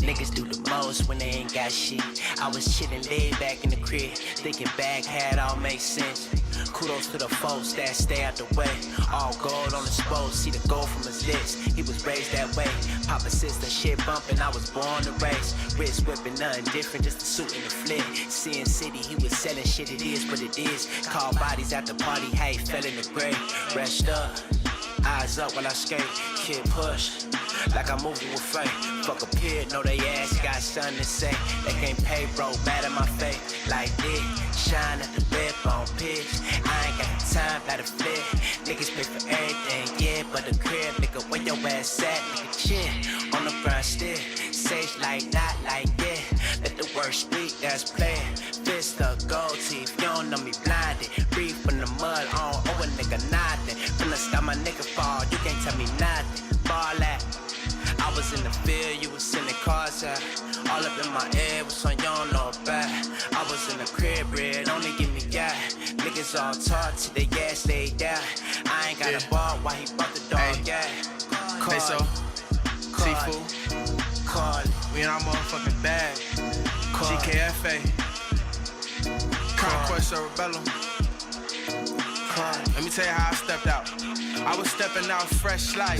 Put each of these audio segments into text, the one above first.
Niggas do the most when they ain't got shit. I was chillin' laid back in the crib, thinking back had all make sense. Kudos to the folks that stay out the way. All gold on the spose, see the gold from his lips. He was raised that way. Papa sister shit bumpin', I was born to race. Wrist whipping, nothing different, just a suit and a flip. Sin City, he was selling shit, it is what it is. Call bodies at the party, hey, fell in the grave. Rest up, eyes up while I skate. Kid push, like I'm moving with fate. Fuck a kid, know they ass got something to say. They can't pay, bro, mad at my face. Like this, shine at the lip on pitch. I ain't got time, gotta flip. Niggas pay for everything, yeah, but the crib, nigga, where your ass at? Nigga, chill, on the ground still. Sage like, not like, yeah. Let the word speak, that's playing. Fist up, gold teeth, you don't know me blinded. Breathe from the mud, on, oh a nigga nothing. From the sky, my nigga fall, you can't tell me nothing. Ball at. I was in the field, you was sending cars out. All up in my head was on you don't know about. I was in the crib, red, only give me gas. Niggas all talk to the gas laid down. I ain't got a ball, why he bought the dog, yeah. Peso, Seafood, call it. we in our motherfucking bag. GKFA, Conquest Rebello. Let me tell you how I stepped out. I was stepping out fresh like,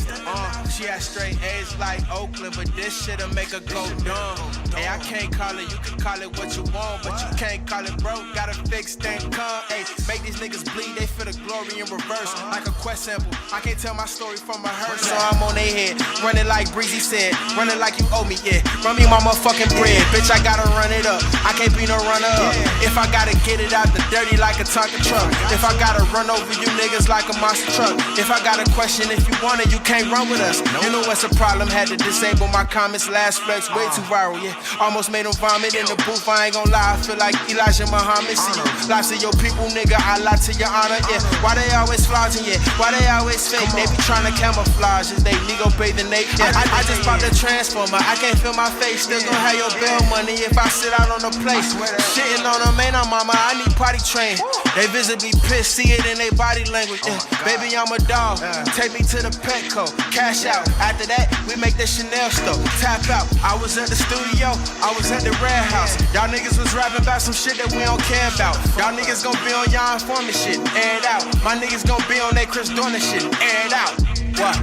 she had straight A's like Oakland, but this shit'll make her go dumb. Hey, I can't call it, you can call it what you want, but you can't call it broke, gotta fix then come. Hey, make these niggas bleed, they feel the glory in reverse, like a quest sample. I can't tell my story from a hearse, so I'm on their head, running like Breezy said, running like you owe me, yeah. Run me my motherfucking bread, bitch, I gotta run it up. I can't be no runner up. If I gotta get it out the dirty like a Tonka truck, if I gotta run over you niggas like a monster truck, if I got a question, if you want it, you can't run with us. You know what's a problem, had to disable my comments. Last flex, way too viral, yeah. Almost made them vomit in the booth, I ain't gon' lie. I feel like Elijah Muhammad. See you, lots of your people, nigga, I lie to your honor, yeah. Why they always flaunting, yeah? Why they always fake? They be trying to camouflage as they nigga bathing naked, yeah. I just bought the transformer, I can't feel my face. Still gon' have your bail money if I sit out on the place. Shitting on them, ain't on mama, I need potty train. They visibly pissed, see it in their body language, yeah. Baby, I'm a dog. Take me to the Petco, cash out. After that, we make the Chanel store. Tap out. I was at the studio, I was at the Red House. Y'all niggas was rapping about some shit that we don't care about. Y'all niggas gon' be on y'all informant shit, air it out. My niggas gon' be on that Chris Dorner shit, air it out. What?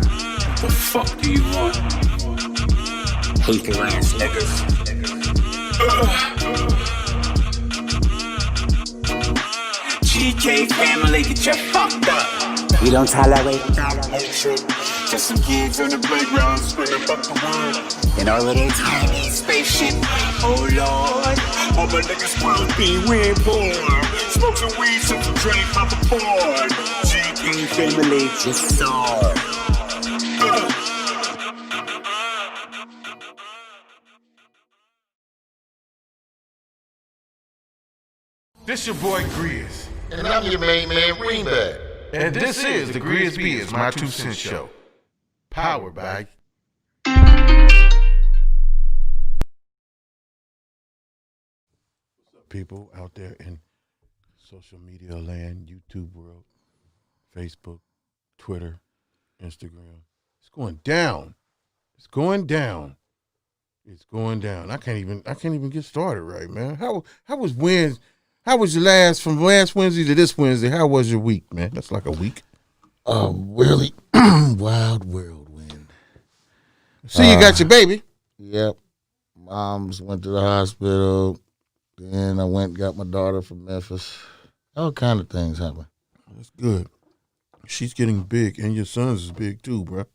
The fuck do you want? Hateful ass niggas. GK family, get your fucked up. We don't tolerate hatred. Just some kids on the playground spinning up the world in our little tiny spaceship. Oh Lord, all my niggas will be weird poor. Smoke some weed, sip some drink, pop a board. GK family, just soar. This your boy Grizz. And I'm your main man, Greenback. And this is the GRIZZBIZMY2SENSE Show. Powered by people out there in social media land, YouTube world, Facebook, Twitter, Instagram. It's going down. It's going down. It's going down. I can't even get started right, man. How was Wednesday? How was your from last Wednesday to this Wednesday? How was your week, man? That's like a week. Really wild whirlwind. See, you got your baby. Yep. Moms went to the hospital. Then I went and got my daughter from Memphis. All kind of things happen. That's good. She's getting big, and your son's is big too, bro.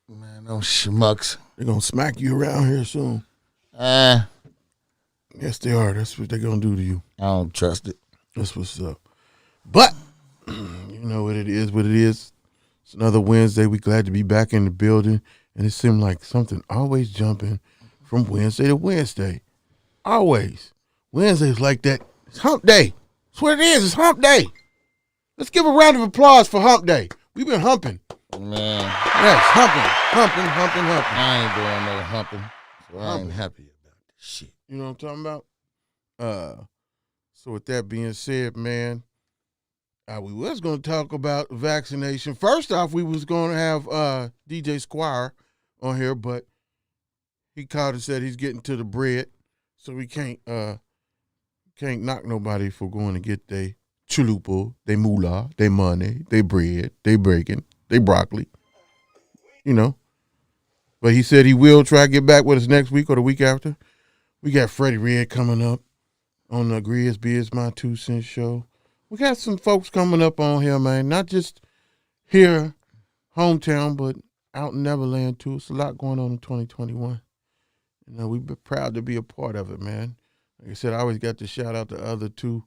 Man, those schmucks. They're going to smack you around here soon. Yes, they are. That's what they're going to do to you. I don't trust it. That's what's up. But, you know what it is, It's another Wednesday. We're glad to be back in the building. And it seemed like something always jumping from Wednesday to Wednesday. Always. Wednesday's like that. It's hump day. That's what it is. It's hump day. Let's give a round of applause for hump day. We've been humping. Man. Yes, humping. I ain't doing no humping, so I ain't happy about Shit. You know what I'm talking about? So with that being said, man, we was going to talk about vaccination. First off, we was going to have DJ Squire on here, but he called and said he's getting to the bread, so we can't knock nobody for going to get their chalupa, their moolah, their money, their bread, their bacon, their broccoli, you know. But he said he will try to get back with us next week or the week after. We got Freddie Red coming up on the GRIZZBIZMY2SENSE Show. We got some folks coming up on here, man. Not just here, hometown, but out in Neverland, too. It's a lot going on in 2021. You know, we've been proud to be a part of it, man. Like I said, I always got to shout out the other two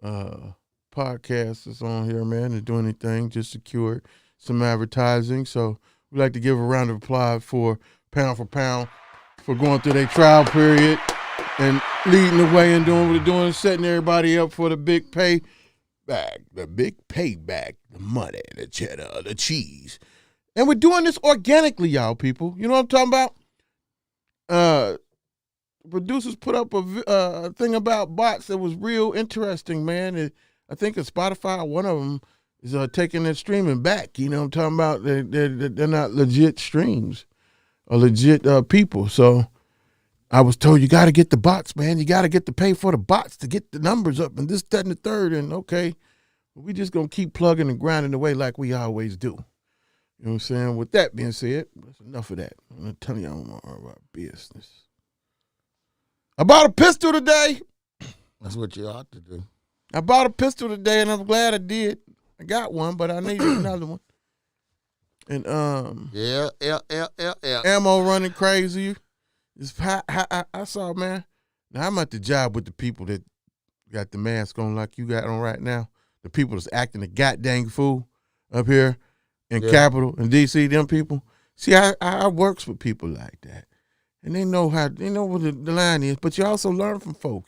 podcasts that's on here, man, and doing anything, just secured some advertising. So we'd like to give a round of applause for Pound for Pound for going through their trial period and leading the way and doing what they're doing, setting everybody up for the big payback, the money, the cheddar, the cheese. And we're doing this organically, y'all, people. You know what I'm talking about? Producers put up a thing about bots that was real interesting, man. I think at Spotify, one of them is taking their streaming back. You know what I'm talking about? They're not legit streams or legit people. So I was told you got to get the bots, man. You got to get to pay for the bots to get the numbers up and this, that, and the third. And okay, we just going to keep plugging and grinding away like we always do. You know what I'm saying? With that being said, that's enough of that. I'm going to tell you more about business. I bought a pistol today. That's what you ought to do. I bought a pistol today, and I'm glad I did. I got one, but I needed another one. And Yeah. ammo running crazy. I saw, man. Now I'm at the job with the people that got the mask on like you got on right now. The people that's acting a goddamn fool up here in Capitol and DC. Them people. See, I works with people like that, and they know what the line is. But you also learn from folk.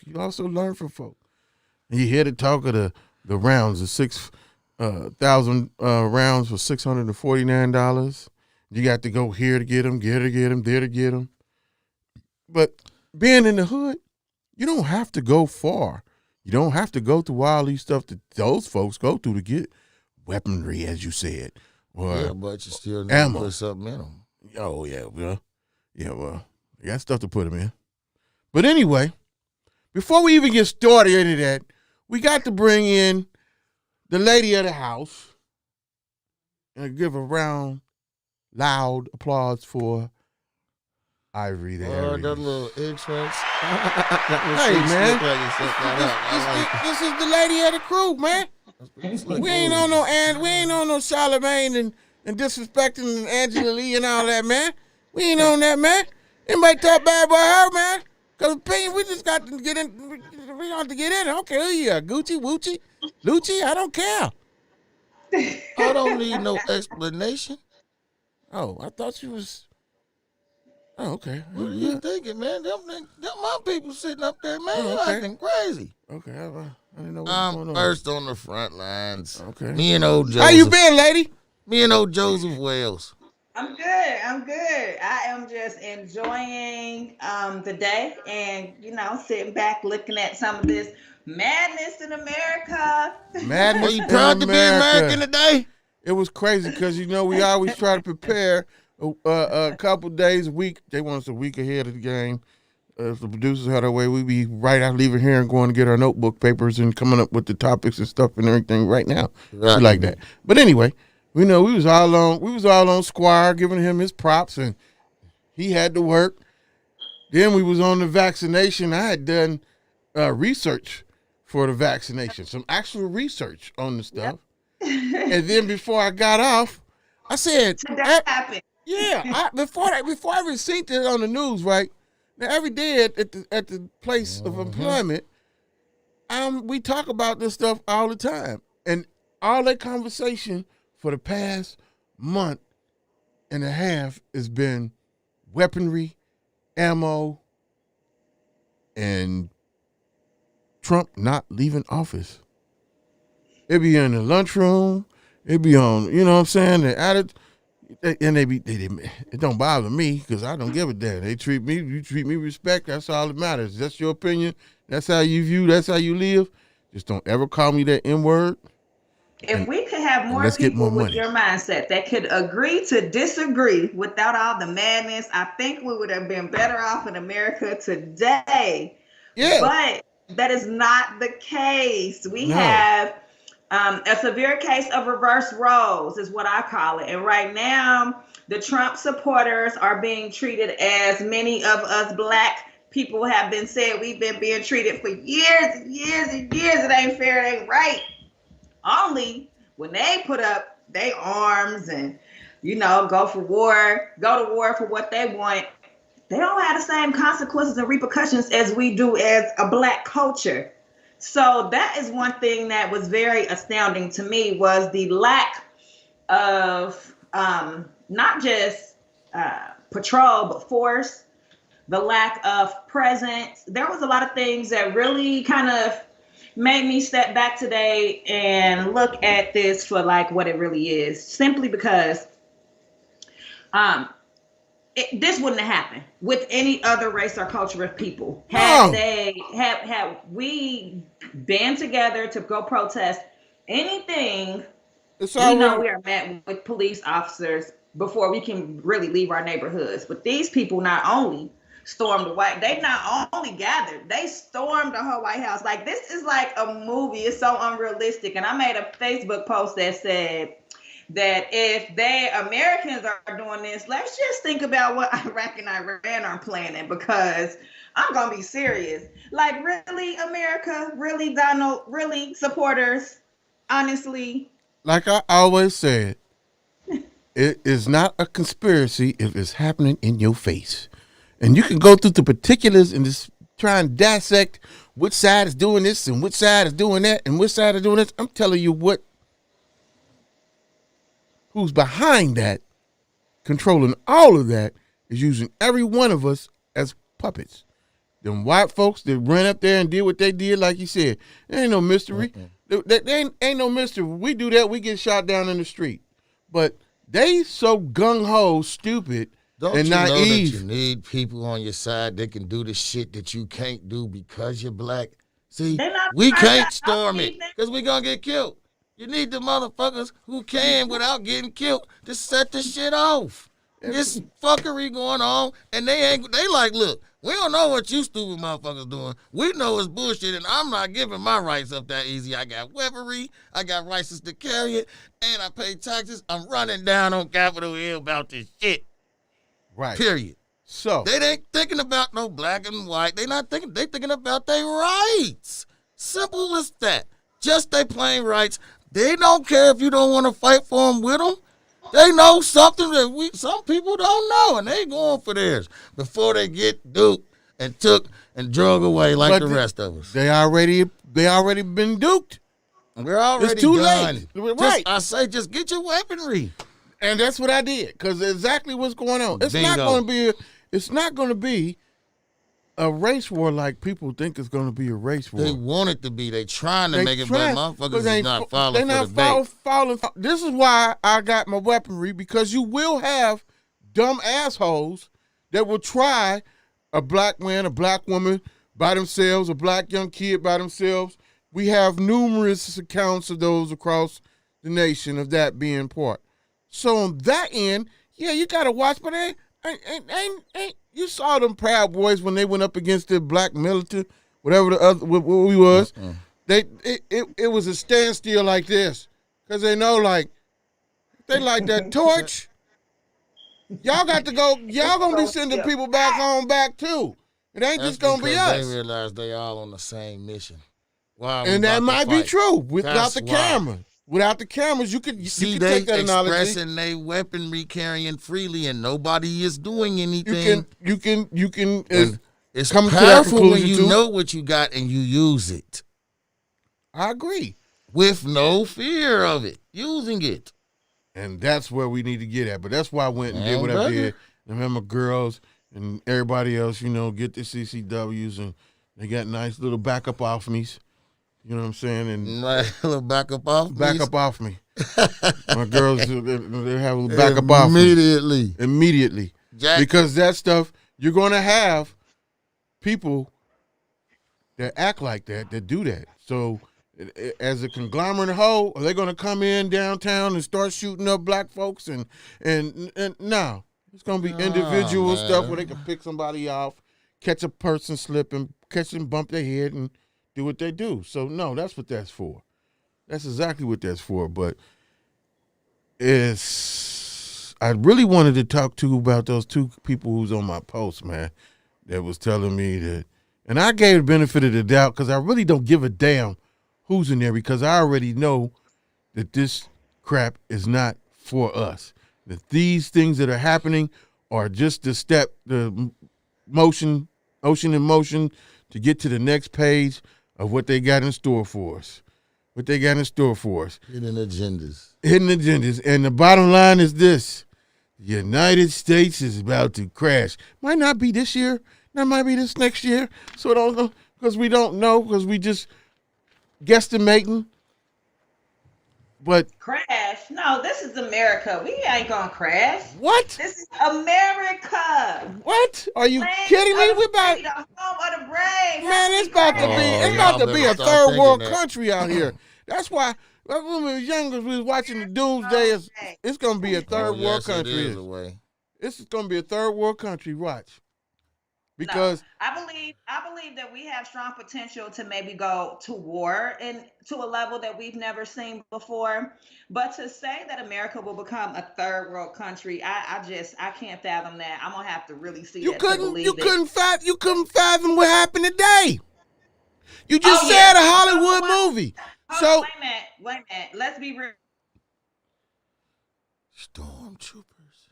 And you hear the talk of the rounds, the 6,000 rounds for $649. You got to go here to get them, there to get them. But being in the hood, you don't have to go far. You don't have to go through all these stuff that those folks go through to get weaponry, as you said. Or but you still need ammo. to put something in them. Oh, yeah, well, you got stuff to put them in. But anyway, before we even get started into that, we got to bring in the lady of the house and give a round, loud applause for Ivory the Aires. That little entrance. Hey, man. This is the lady of the crew, man. We ain't on no Charlemagne and disrespecting Angela Lee and all that, man. We ain't on that, man. Anybody talk bad about her, man? Because we just got to get in. We got to get in. I don't care who you are. Gucci, Woochie, Lucci, I don't care. I don't need no explanation. Oh, I thought you was. Oh, okay. What are you thinking, man? Them my people sitting up there, man. Oh, You okay. acting crazy. Okay, I didn't know what was going I'm on. first on the front lines. Okay. Me and old Joseph. How you been, lady? Me and old Joseph Wells. I'm good. I am just enjoying the day and, sitting back looking at some of this madness in America. Madness. Are you proud to be American today? It was crazy because, we always try to prepare a couple days, a week. They want us a week ahead of the game. If the producers had our way, we'd be right out leaving here and going to get our notebook papers and coming up with the topics and stuff and everything right now. Right. Like that. But anyway, we was all on Squire giving him his props, and he had to work. Then we was on the vaccination. I had done research for the vaccination, some actual research on the stuff. Yep. And then before I got off, I said, that happened. Yeah, before I received it on the news, right? Now every day at the place of employment, we talk about this stuff all the time, and all that conversation for the past month and a half has been weaponry, ammo, and Trump not leaving office. It be in the lunchroom. It be on, you know what I'm saying? And it don't bother me because I don't give a damn. You treat me respect. That's all that matters. That's your opinion. That's how you view. That's how you live. Just don't ever call me that N word. If we could have more let's get people more with money. your mindset that could agree to disagree without all the madness, I think we would have been better off in America today. Yeah. But that is not the case. We No. have a severe case of reverse roles, is what I call it. And right now, the Trump supporters are being treated as many of us black people have been said we've been being treated for years and years and years. It ain't fair, it ain't right. Only when they put up their arms and, go to war for what they want, they don't have the same consequences and repercussions as we do as a black culture. So that is one thing that was very astounding to me, was the lack of not just patrol, but force, the lack of presence. There was a lot of things that really kind of made me step back today and look at this for like what it really is, simply because this wouldn't have happened with any other race or culture of people. Had we band together to go protest anything, we know we are met with police officers before we can really leave our neighborhoods. But these people not only stormed the they not only gathered, they stormed the whole White House. Like, this is like a movie. It's so unrealistic. And I made a Facebook post that said that if Americans are doing this, let's just think about what Iraq and Iran are planning, because I'm going to be serious. Like, really, America? Really, Donald? Really, supporters? Honestly? Like I always said, it is not a conspiracy if it's happening in your face. And you can go through the particulars and just try and dissect which side is doing this and which side is doing that and which side is doing this. I'm telling you who's behind that, controlling all of that, is using every one of us as puppets. Them white folks that ran up there and did what they did, like you said, there ain't no mystery. There ain't no mystery. We do that, we get shot down in the street. But they so gung-ho, stupid, Don't and you know that naive. you need people on your side that can do the shit that you can't do because you're black? See, we can't storm it because we're going to get killed. You need the motherfuckers who can without getting killed to set the shit off. This fuckery going on, and they like, look, we don't know what you stupid motherfuckers doing. We know it's bullshit, and I'm not giving my rights up that easy. I got weaponry, I got license to carry it, and I pay taxes. I'm running down on Capitol Hill about this shit. Right. Period. So They ain't thinking about no black and white. They thinking about their rights. Simple as that. Just their plain rights. They don't care if you don't want to fight for them with them. They know something that some people don't know, and they going for theirs before they get duped and took and drug away like the rest of us. They already been duped. We're already It's too done. late. Right. I say just get your weaponry. And that's what I did, because exactly what's going on. It's Bingo. not going to be a race war like people think it's going to be a race war. They want it to be. They trying to make it, but motherfuckers is not falling They're for the bait. not falling. This is why I got my weaponry, because you will have dumb assholes that will try a black man, a black woman by themselves, a black young kid by themselves. We have numerous accounts of those across the nation of that being part. So on that end, yeah, you got to watch, but ain't you saw them Proud Boys when they went up against the black militant, whatever the other what we was. It was a standstill like this, because they know, like, they like that torch. Y'all got to go. Y'all gonna be sending people back home back too. It ain't just gonna be us. They realize they all on the same mission. Why? And that might be true without That's the why. camera. Without the cameras, you could See, they they take that analogy. expressing their weaponry carrying freely, and nobody is doing anything. You can And it's come to that powerful when conclusion, you too. know what you got and you use it I agree. with no fear of it, using it. And that's where we need to get at. But that's why I went and did what I brother. did. And then my girls and everybody else, get the CCWs, and they got nice little backup off me's. You know what I'm saying? And a little back up off me. My girls, they have a little back up off me. Immediately. Because that stuff, you're going to have people that act like that do that. So as a conglomerate whole, are they going to come in downtown and start shooting up black folks? And no. It's going to be individual stuff where they can pick somebody off, catch a person slipping, catch them, bump their head, and do what they do. So, no, that's what that's for. That's exactly what that's for. But I really wanted to talk to you about those two people who's on my post, man, that was telling me that. And I gave the benefit of the doubt because I really don't give a damn who's in there because I already know that this crap is not for us. That these things that are happening are just the ocean in motion to get to the next page of what they got in store for us. Hidden agendas. And the bottom line is this. The United States is about to crash. Might not be this year. That might be this next year. So I don't know because we don't know because we just guesstimating. But crash? No, this is America. We ain't gonna crash. What? This is America. What? Are you kidding me? We're about the home of the brave. Man, it's about to be a third world country out here. That's why when we was younger, we was watching the Doomsday. It's gonna be a third world country. It's gonna be a third world country. Watch. Because no, I believe that we have strong potential to maybe go to war and to a level that we've never seen before. But to say that America will become a third world country, I can't fathom that. I'm gonna have to really see you couldn't fathom what happened today. You just said a Hollywood movie. So wait a minute. Let's be real. Stormtroopers.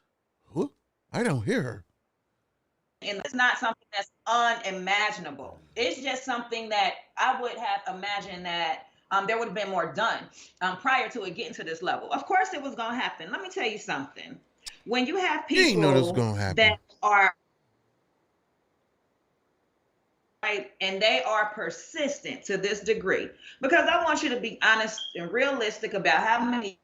Who? I don't hear her. And it's not something that's unimaginable. It's just something that I would have imagined that there would have been more done prior to it getting to this level. Of course, it was going to happen. Let me tell you something. When you have people that are right and they are persistent to this degree, because I want you to be honest and realistic about how many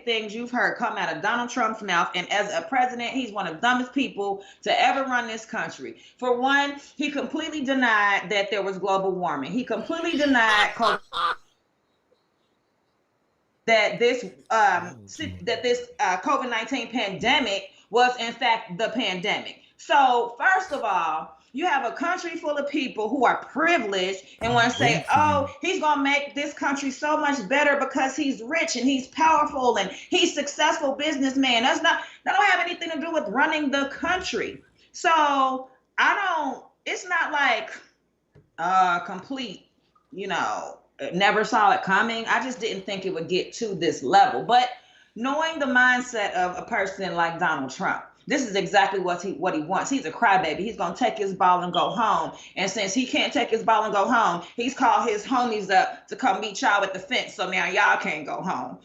things you've heard come out of Donald Trump's mouth, and as a president, he's one of the dumbest people to ever run this country. For one, he completely denied that there was global warming. He completely denied that this COVID-19 pandemic was in fact the pandemic. So first of all, you have a country full of people who are privileged and want to say, oh, he's going to make this country so much better because he's rich and he's powerful and he's successful businessman. That don't have anything to do with running the country. So it's not like complete, never saw it coming. I just didn't think it would get to this level. But knowing the mindset of a person like Donald Trump, this is exactly what he wants. He's a crybaby. He's going to take his ball and go home. And since he can't take his ball and go home, he's called his homies up to come meet y'all at the fence. So now y'all can't go home.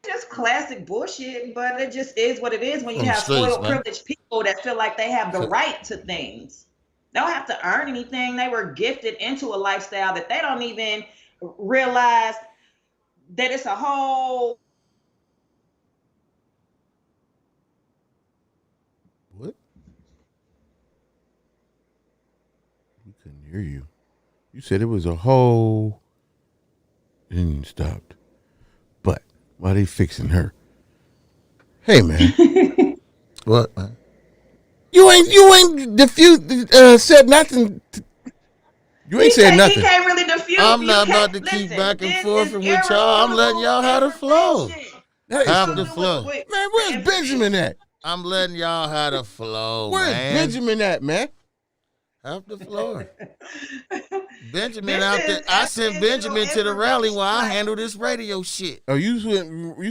Just classic bullshit, but it just is what it is when you have spoiled, privileged people that feel like they have the right to things. They don't have to earn anything. They were gifted into a lifestyle that they don't even realize that it's a whole... Hear you. You said it was a whole. It didn't stop. But why they fixing her? Hey man. What man? You ain't said nothing. You ain't said nothing. He can't really diffuse. I'm not about to keep back and forth with y'all. I'm letting y'all have the flow. Have the flow. Man, where's Benjamin at? I'm letting y'all have the flow. Where's Benjamin at, man? Off the floor. Benjamin out there. I sent Benjamin to the rally while I handle this radio shit. Oh, you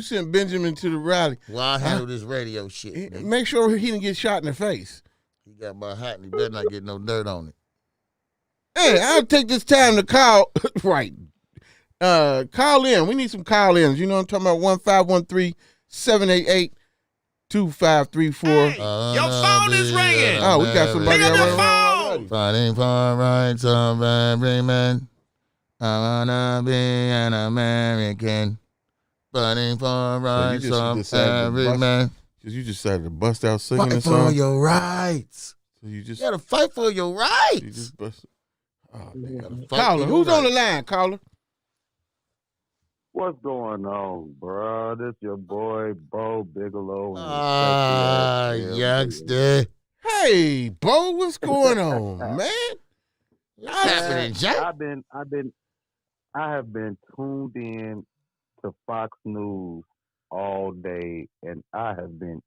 sent Benjamin to the rally while I handle this radio shit. Make sure he didn't get shot in the face. He got my hat and he better not get no dirt on it. Hey, I'll take this time to call. Right. Call in. We need some call-ins. You know what I'm talking about? 1513-788-2534. Hey, your phone is ringing. Oh, we got somebody already. Fighting for rights of every man. I wanna be an American, fighting for rights of every man. Because you just decided to bust out singing Fight a for song. your rights. So you You gotta fight for your rights. You just bust. Oh, man. Fight Caller, for who's your on the rights. line, caller? What's going on, bro? This your boy, Bo Bigelow. Youngster. Hey, Bo, what's going on, man? What's happening, Jack? I have been tuned in to Fox News all day, and I have been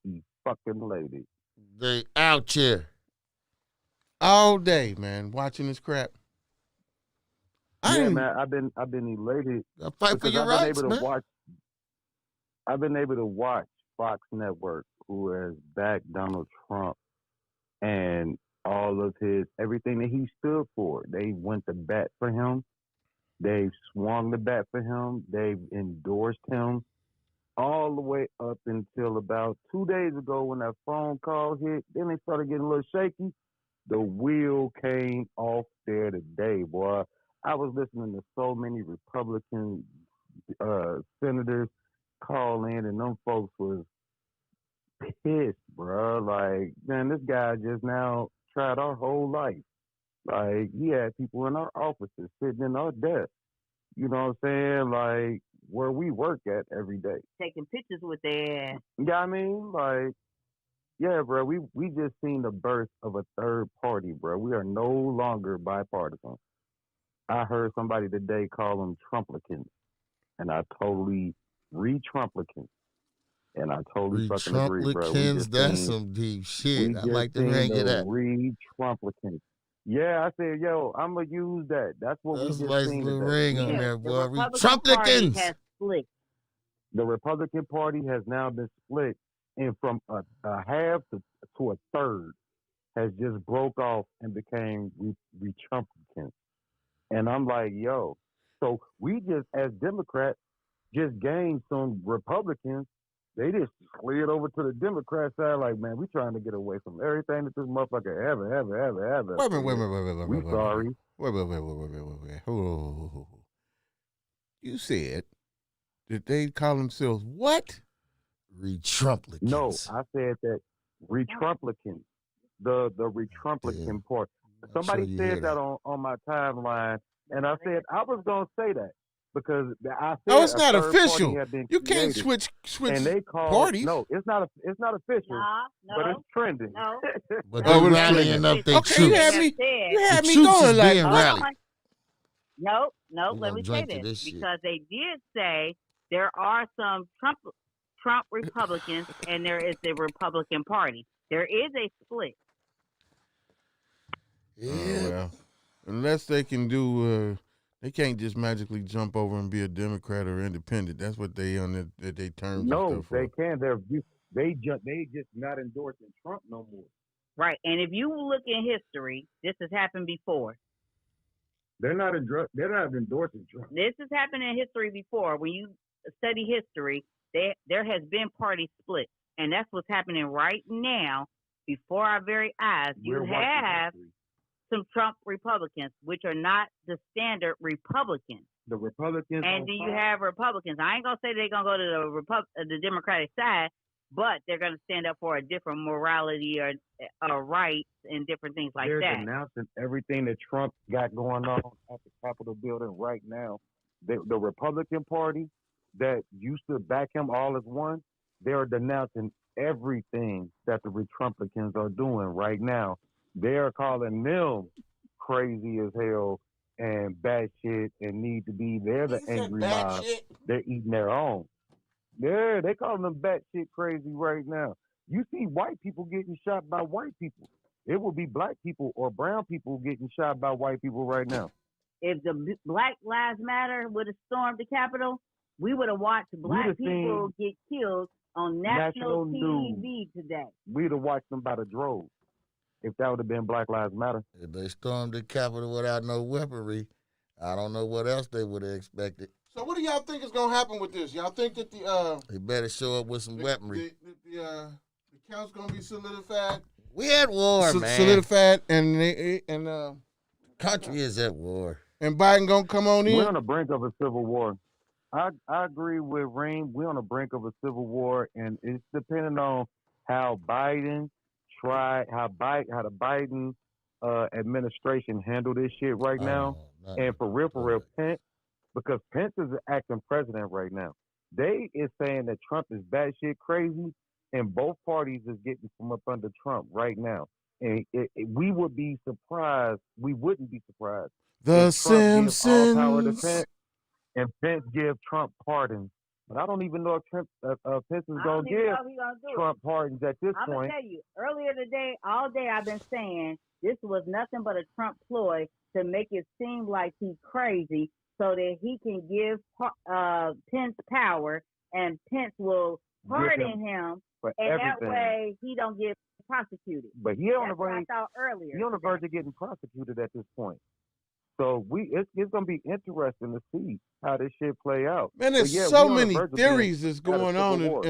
fucking lady. They out here. All day, man, watching this crap. Man, I've been elated. Fight for your rights, man. I've been able to watch Fox Network, who has backed Donald Trump and all of everything that he stood for. They went to bat for him. They've swung the bat for him. They've endorsed him all the way up until about 2 days ago when that phone call hit. Then they started getting a little shaky. The wheel came off there today, boy. I was listening to so many Republican senators call in, and them folks was pissed, bro. Like, man, this guy just now tried our whole life. Like, he had people in our offices sitting in our desk. You know what I'm saying? Like, where we work at every day. Taking pictures with their ass. You know what I mean? Like, yeah, bro, we just seen the birth of a third party, bro. We are no longer bipartisan. I heard somebody today call them Trumplicans, and I totally re-Trumplicans. And I totally fucking agree, bro. That's some deep shit. I like the ring of that. Re-Trumplicans. Yeah, I said, yo, I'm going to use that. That's what we just seen today. Ring on there, boy. Re-Trumplicans. Has split. The Republican Party has now been split, and from a half to a third has just broke off and became re-Trumplicans. And I'm like, yo, so we just, as Democrats, just gained some Republicans. They just slid over to the Democrat side like, man, we trying to get away from everything that this motherfucker ever. Wait. We sorry. Wait. Hold. You said that they call themselves what? Re-Trumplicans. No, I said that re-Trumplicans. The re-Trumplican part. Somebody said that on my timeline, and I said I was gonna say that because I said it's not official. You can't switch and they call parties. No, it's not official, no, but it's trending. No. But they're rallying up their troops. You had me going like rallied. No. Let me say this because they did say there are some Trump Republicans and there is the Republican Party. There is a split. Yeah. Well, unless they can do, they can't just magically jump over and be a Democrat or independent. That's what they on they terms. No, they can. They just not endorsing Trump no more. Right, and if you look in history, this has happened before. They're not endorsing Trump. This has happened in history before. When you study history, there has been party splits, and that's what's happening right now before our very eyes. You have some Trump Republicans, which are not the standard Republicans. The Republicans. And then you have Republicans. I ain't going to say they're going to go to the Democratic side, but they're going to stand up for a different morality or rights and different things like that. They're denouncing everything that Trump got going on at the Capitol building right now. The Republican Party that used to back him all as one, they are denouncing everything that the Trumplicans are doing right now. They are calling them crazy as hell and batshit and need to be. They're the angry mob. They're eating their own. Yeah, they calling them batshit crazy right now. You see white people getting shot by white people. It will be black people or brown people getting shot by white people right now. If the Black Lives Matter would have stormed the Capitol, we would have watched black people get killed on national TV today. We'd have watched them by the droves. If that would have been Black Lives Matter. If they stormed the Capitol without no weaponry, I don't know what else they would have expected. So what do y'all think is going to happen with this? Y'all think that they better show up with some weaponry. The count's going to be solidified? We at war, man. Solidified and country is at war. And Biden gonna come on in? We're on the brink of a civil war. I agree with Reem. We're on the brink of a civil war, and it's depending on how Biden how the Biden administration handle this shit right now. And for real, Pence, because Pence is the acting president right now. They is saying that Trump is batshit crazy, and both parties is getting from up under Trump right now. And we would be surprised. We wouldn't be surprised. The if Trump gives all power to Simpsons. Pence, and Pence give Trump pardons. But I don't even know if Pence is going to give Trump pardons at this point. I'm going to tell you, earlier today, all day I've been saying this was nothing but a Trump ploy to make it seem like he's crazy so that he can give Pence power, and Pence will pardon him, and everything. That way he don't get prosecuted. But he on the verge. I thought earlier. He on the verge of getting prosecuted at this point. So it's gonna be interesting to see how this shit play out. Man, there's so many theories that's going on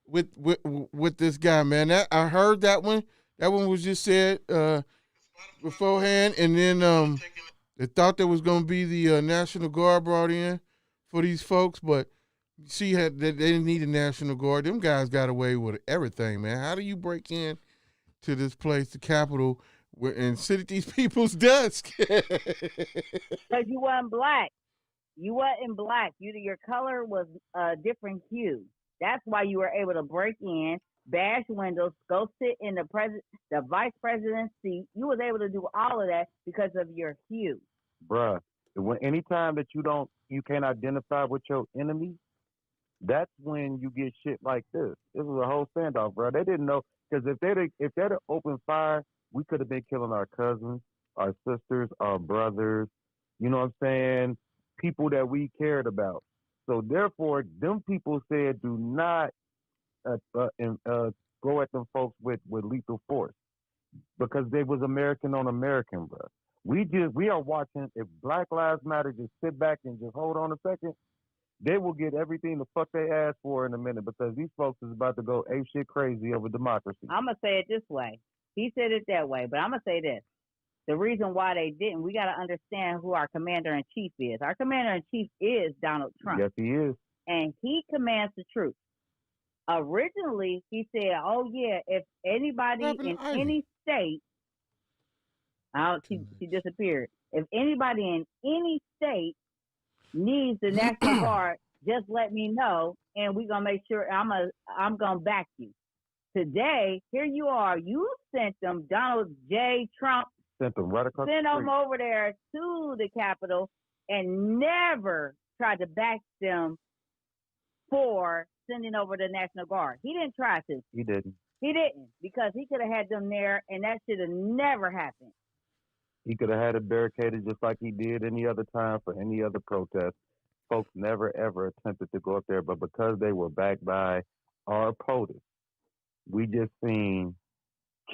with this guy, man. I heard that one. That one was just said beforehand, and then they thought there was gonna be the National Guard brought in for these folks, but see, they didn't need a National Guard. Them guys got away with everything, man. How do you break in to this place, the Capitol, and sit at these people's desks? Because you wasn't black. You wasn't black. Your color was a different hue. That's why you were able to break in, bash windows, go sit in the vice president's seat. You was able to do all of that because of your hue. Bruh, anytime that you can't identify with your enemy, that's when you get shit like this. This was a whole standoff, bro. They didn't know, because if they'd have opened fire, we could have been killing our cousins, our sisters, our brothers, you know what I'm saying? People that we cared about. So therefore, them people said do not go at them folks with lethal force, because they was American on American, bro. We are watching. If Black Lives Matter just sit back and just hold on a second, they will get everything the fuck they asked for in a minute, because these folks is about to go ape shit crazy over democracy. I'm going to say it this way. He said it that way, but I'm going to say this. The reason why they didn't, we got to understand who our commander-in-chief is. Our commander-in-chief is Donald Trump. Yes, he is. And he commands the troops. Originally, he said, oh, yeah, if anybody in any state, she disappeared. If anybody in any state needs the National Guard, just let me know, and we're going to make sure I'm going to back you. Today, here you are. You sent them, Donald J. Trump, sent them right across the street. Sent them over there to the Capitol and never tried to back them for sending over the National Guard. He didn't try to. He didn't. He didn't, because he could have had them there, and that should have never happened. He could have had it barricaded just like he did any other time for any other protest. Folks never, ever attempted to go up there, but because they were backed by our POTUS, we just seen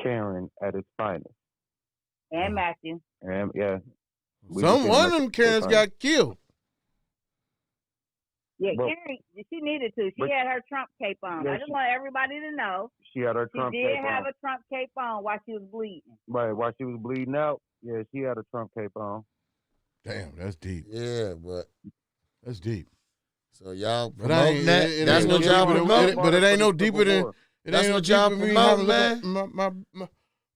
Karen at its finest. And Matthew. And yeah. One of them Karens got killed. Yeah, Karen, she needed to. She had her Trump cape on. Yeah, I just want everybody to know. She had her Trump cape on. She did have a Trump cape on while she was bleeding. Right, while she was bleeding out. Yeah, she had a Trump cape on. Damn, that's deep. Yeah, but that's deep. So y'all promoting that? That's what y'all promoting. But it ain't no deeper than. That's what y'all promoting, man.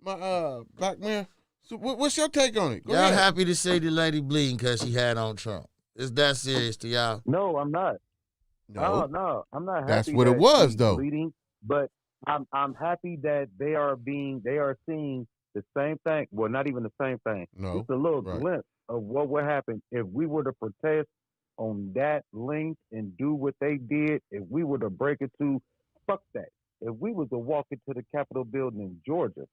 My black man. So what's your take on it? Y'all happy to see the lady bleeding because she had on Trump? Is that serious to y'all? No, I'm not. No, I'm not happy. That's what it was, though. Bleeding, but I'm happy that they are seeing the same thing. Well, not even the same thing. No, it's a little glimpse of what would happen if we were to protest on that length and do what they did. If we were to break it to, fuck that. If we was to walk into the Capitol building in Georgia,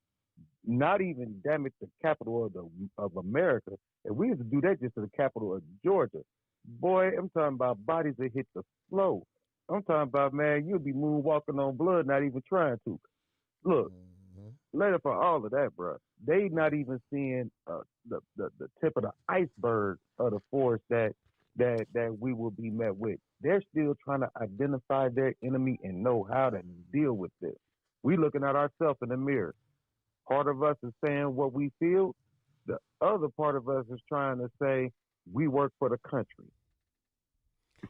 not even damage the capital of America, if we was to do that just to the capital of Georgia, boy, I'm talking about bodies that hit the floor. I'm talking about, man, you'll be moonwalking on blood, not even trying to. Look, later for all of that, bro, they not even seeing the tip of the iceberg of the force that we will be met with. They're still trying to identify their enemy and know how to deal with this. We looking at ourselves in the mirror. Part of us is saying what we feel. The other part of us is trying to say we work for the country.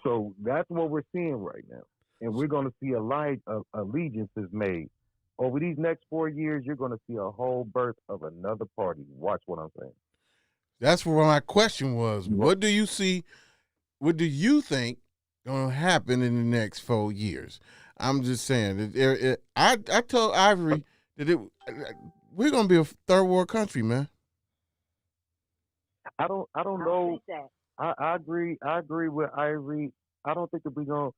So that's what we're seeing right now. And we're going to see allegiances made. Over these next 4 years, you're going to see a whole birth of another party. Watch what I'm saying. That's where my question was. What do you see? What do you think going to happen in the next 4 years? I'm just saying. I told Ivory that we're going to be a third world country, man. I don't know. I agree with Ivory. I don't think that we're going to.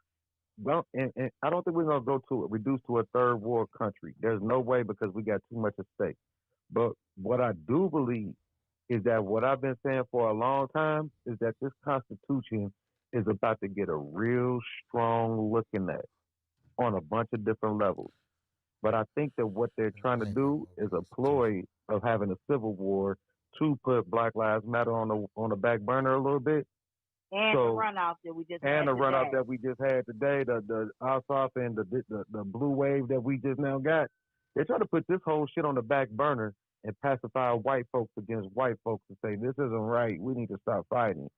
Well, and I don't think we're gonna go to reduce to a third world country. There's no way, because we got too much at stake. But what I do believe is that what I've been saying for a long time is that this Constitution is about to get a real strong looking at on a bunch of different levels. But I think that what they're trying to do is a ploy of having a civil war to put Black Lives Matter on the back burner a little bit. And the runoff that we just had today, the Ossoff and the blue wave that we just now got, they're trying to put this whole shit on the back burner and pacify white folks against white folks and say, this isn't right, we need to stop fighting.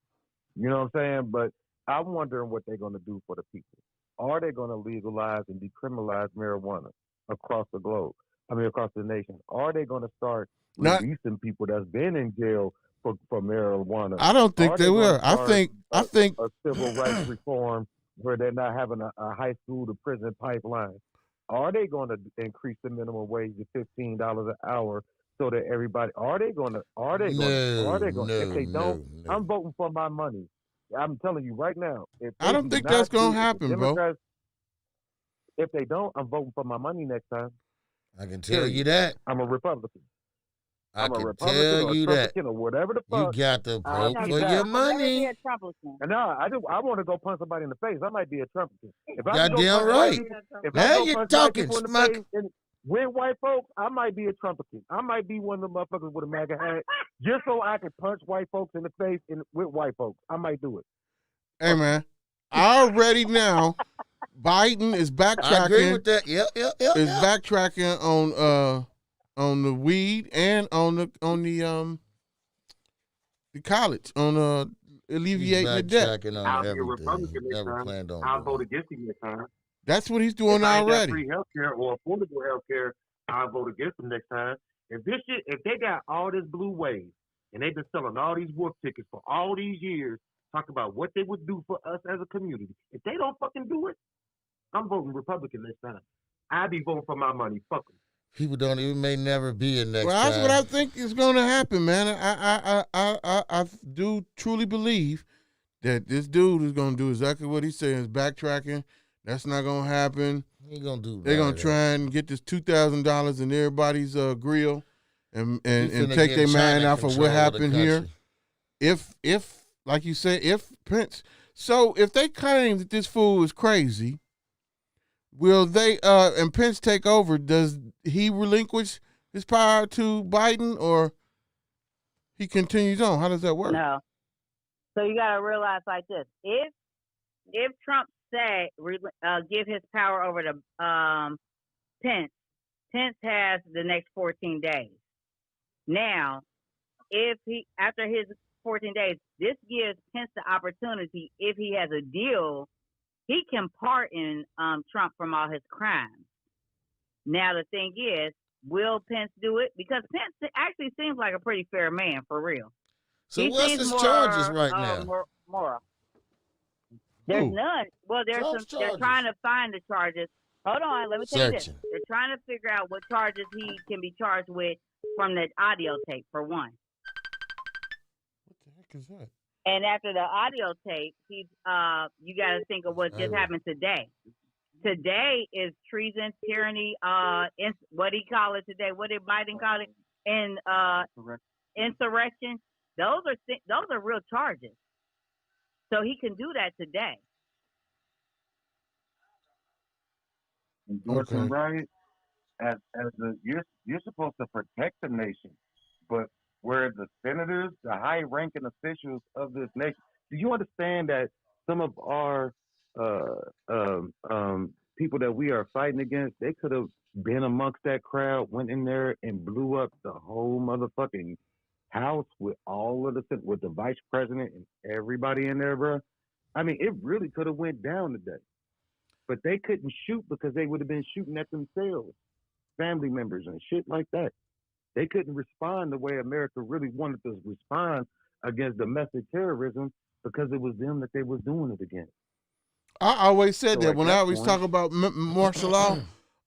You know what I'm saying? But I'm wondering what they're going to do for the people. Are they going to legalize and decriminalize marijuana across the globe? Across the nation? Are they going to start releasing people that's been in jail for marijuana? I don't think they will. I think a civil rights reform where they're not having a high school to prison pipeline. Are they going to increase the minimum wage to $15 an hour so that everybody? If they don't, I'm voting for my money. I'm telling you right now. I don't think that's going to happen, bro. If they don't, I'm voting for my money next time. I can tell you that. I'm a Republican. I can tell you that. Or whatever the fuck. You got to vote for your money. No, I want to go punch somebody in the face. I might be a Trumpican. Goddamn right. Now you're talking, smuck. With white folks, I might be a Trumpican. I might be one of the motherfuckers with a MAGA hat, just so I can punch white folks in the face with white folks. I might do it. Hey, man, already now, Biden is backtracking. I agree with that. Yep. Is backtracking on the weed and on the college, on alleviating the debt. I'll be a Republican next time. I'll vote against him next time. That's what he's doing already. If free healthcare or affordable healthcare, I'll vote against him next time. If they got all this blue wave and they've been selling all these wolf tickets for all these years, talk about what they would do for us as a community. If they don't fucking do it, I'm voting Republican next time. I'll be voting for my money. Fuck them. People may never be in next time. Well, that's what I think is going to happen, man. I do truly believe that this dude is going to do exactly what he's saying, is backtracking. That's not going to happen. He ain't going to do that. They're going to try and get this $2,000 in everybody's grill and take their mind off of what happened here. If, like you said, if Pence, so if they claim that this fool is crazy, will they and Pence take over? Does he relinquish his power to Biden, or he continues on? How does that work? No. So you got to realize like this: if Trump give his power over to Pence has the next 14 days. Now, if he after his 14 days, this gives Pence the opportunity, if he has a deal, he can pardon Trump from all his crimes. Now, the thing is, will Pence do it? Because Pence actually seems like a pretty fair man, for real. So what's his charges right now? Moral. There's none. Well, they're trying to find the charges. Hold on, let me tell you this. They're trying to figure out what charges he can be charged with from the audio tape, for one. What the heck is that? And after the audio tape, you got to think of what just happened today. Today is treason, tyranny, what do you call it today? What did Biden call it? And insurrection. Those are real charges. So he can do that today. Endorsing right, you're supposed to protect the nation, but where the senators, the high-ranking officials of this nation, do you understand that some of our people that we are fighting against, they could have been amongst that crowd, went in there and blew up the whole motherfucking house with all of with the vice president and everybody in there, bro. I mean, it really could have went down today, but they couldn't shoot because they would have been shooting at themselves, family members and shit like that. They couldn't respond the way America really wanted to respond against domestic terrorism because it was them that they was doing it against. I always said So that at when that I always point- talk about martial law,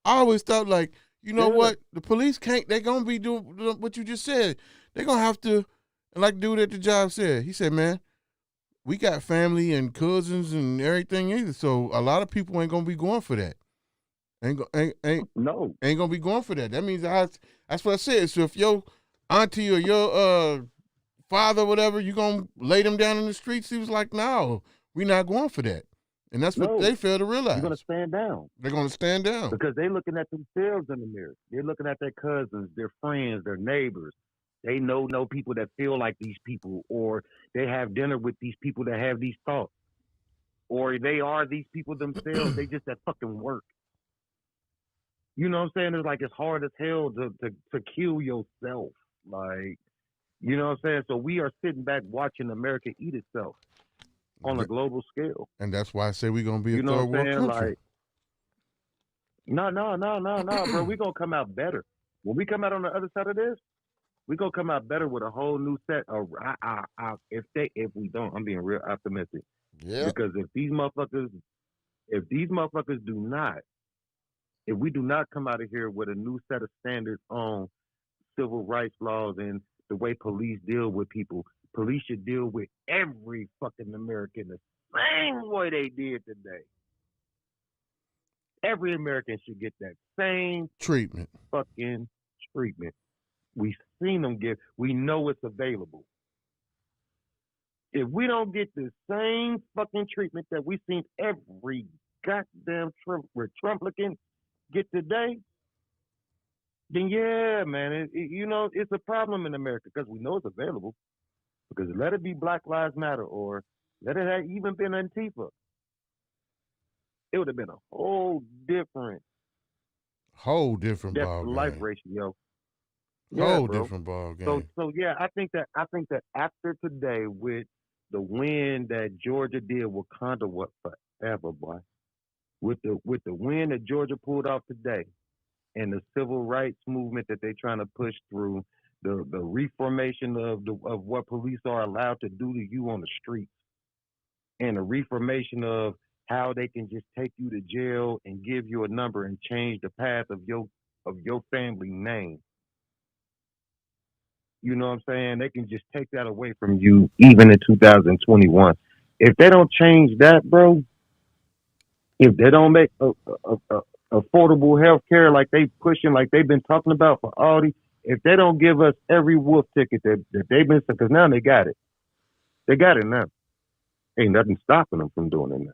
I always thought like, you know Yeah. what? The police can't, they're going to be doing what you just said. They're going to have to, and like the dude at the job said, he said, man, we got family and cousins and everything either. So a lot of people ain't going to be going for that. Ain't No. going to be going for that. That means that's what I said. So if your auntie or your father or whatever, you going to lay them down in the streets? He was like, no, we're not going for that. And that's what No. they fail to realize. You're going to stand down. They're going to stand down. Because they're looking at themselves in the mirror. They're looking at their cousins, their friends, their neighbors. They know people that feel like these people, or they have dinner with these people that have these thoughts, or they are these people themselves. They just at fucking work. You know what I'm saying? It's like it's hard as hell to kill yourself. Like, you know what I'm saying? So we are sitting back watching America eat itself on a global scale. And that's why I say we're going to be a You know third what I'm world saying? country. Like, no, bro. We're going to come out better. When we come out on the other side of this, we're going to come out better with a whole new set of, if we don't, I'm being real optimistic. Yeah. Because if these motherfuckers do not, if we do not come out of here with a new set of standards on civil rights laws and the way police deal with people, police should deal with every fucking American the same way they did today. Every American should get that same treatment. Fucking treatment. We've seen them get. We know it's available. If we don't get the same fucking treatment that we've seen every goddamn Trump-looking get today, then yeah, man, it's a problem in America because we know it's available. Because let it be Black Lives Matter or let it have even been Antifa, it would have been a whole different ball life game. ratio. Whole bro. different ball game. So yeah, I think that after today, with the win that Georgia did, Wakanda what forever, boy. With the win that Georgia pulled off today, and the civil rights movement that they're trying to push through, the reformation of what police are allowed to do to you on the streets, and the reformation of how they can just take you to jail and give you a number and change the path of your family name. You know what I'm saying? They can just take that away from you, even in 2021. If they don't change that, bro, if they don't make affordable health care like they pushing, like they've been talking about for all these, if they don't give us every wolf ticket that they've been, because now they got it. They got it now. Ain't nothing stopping them from doing it now.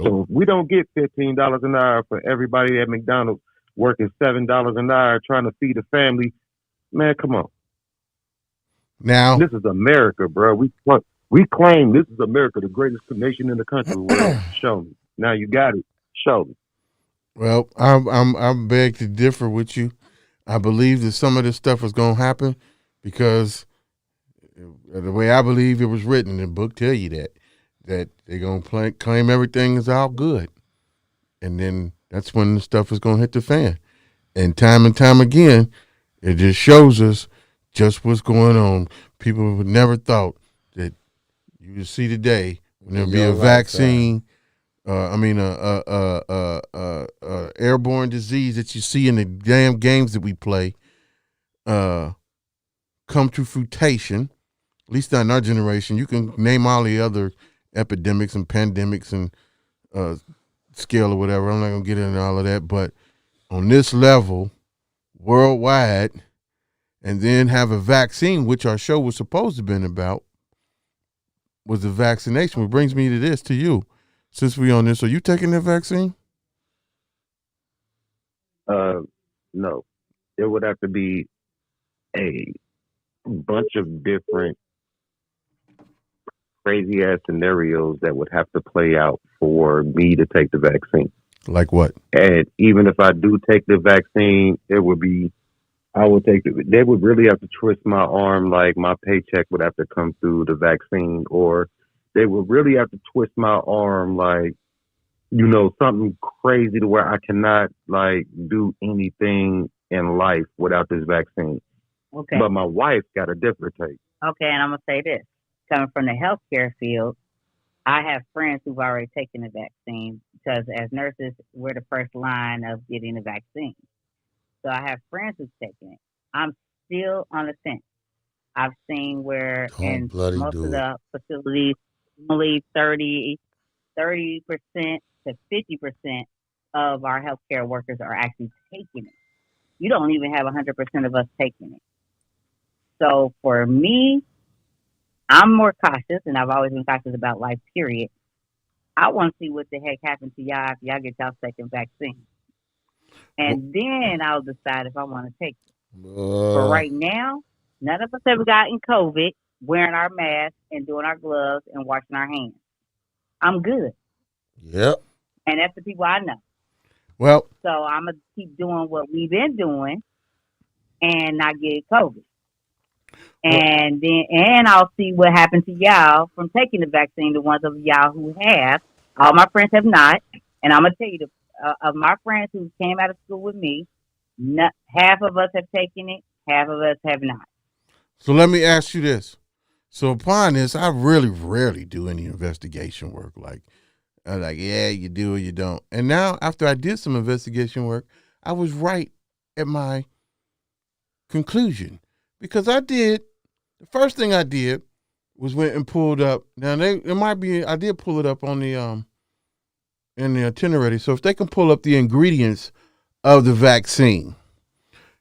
So if we don't get $15 an hour for everybody at McDonald's working $7 an hour trying to feed a family, man, come on. Now this is America, bro. We claim this is America, the greatest nation in the country. Well, show me. Now you got it. Show me. Well, I beg to differ with you. I believe that some of this stuff was going to happen because the way I believe it was written in the book tell you that they're going to claim everything is all good. And then that's when the stuff is going to hit the fan. And time again, it just shows us just what's going on. People would never thought that you would see today when there'll be a vaccine, airborne disease that you see in the damn games that we play, come to fruition. At least not in our generation. You can name all the other epidemics and pandemics and scale or whatever. I'm not gonna get into all of that, but on this level, worldwide, and then have a vaccine, which our show was supposed to have been about, was the vaccination. Which brings me to you. Since we on this, are you taking that vaccine? No. It would have to be a bunch of different crazy ass scenarios that would have to play out for me to take the vaccine. Like what? And even if I do take the vaccine, it would be I would take it. They would really have to twist my arm, like my paycheck would have to come through the vaccine, or they would really have to twist my arm, like, something crazy to where I cannot like do anything in life without this vaccine. Okay. But my wife got a different take. Okay, and I'm gonna say this: coming from the healthcare field, I have friends who've already taken the vaccine because as nurses, we're the first line of getting the vaccine. So I have friends who've taken it. I'm still on the fence. I've seen where in most of the facilities, only 30% to 50% of our healthcare workers are actually taking it. You don't even have 100% of us taking it. So for me, I'm more cautious, and I've always been cautious about life, period. I want to see what the heck happens to y'all if y'all get y'all second vaccine. And then I'll decide if I want to take it. But right now, none of us have gotten COVID, wearing our masks and doing our gloves and washing our hands. I'm good. Yep. And that's the people I know. Well, so I'm going to keep doing what we've been doing and not get COVID. And I'll see what happens to y'all from taking the vaccine, the ones of y'all who have. All my friends have not. And I'm going to tell you, of my friends who came out of school with me, half of us have taken it, half of us have not. So let me ask you this. So upon this, I really rarely do any investigation work. Like, yeah, you do or you don't. And now, after I did some investigation work, I was right at my conclusion. Because the first thing I did was went and pulled up. Now, I did pull it up on the, in the itinerary. So if they can pull up the ingredients of the vaccine.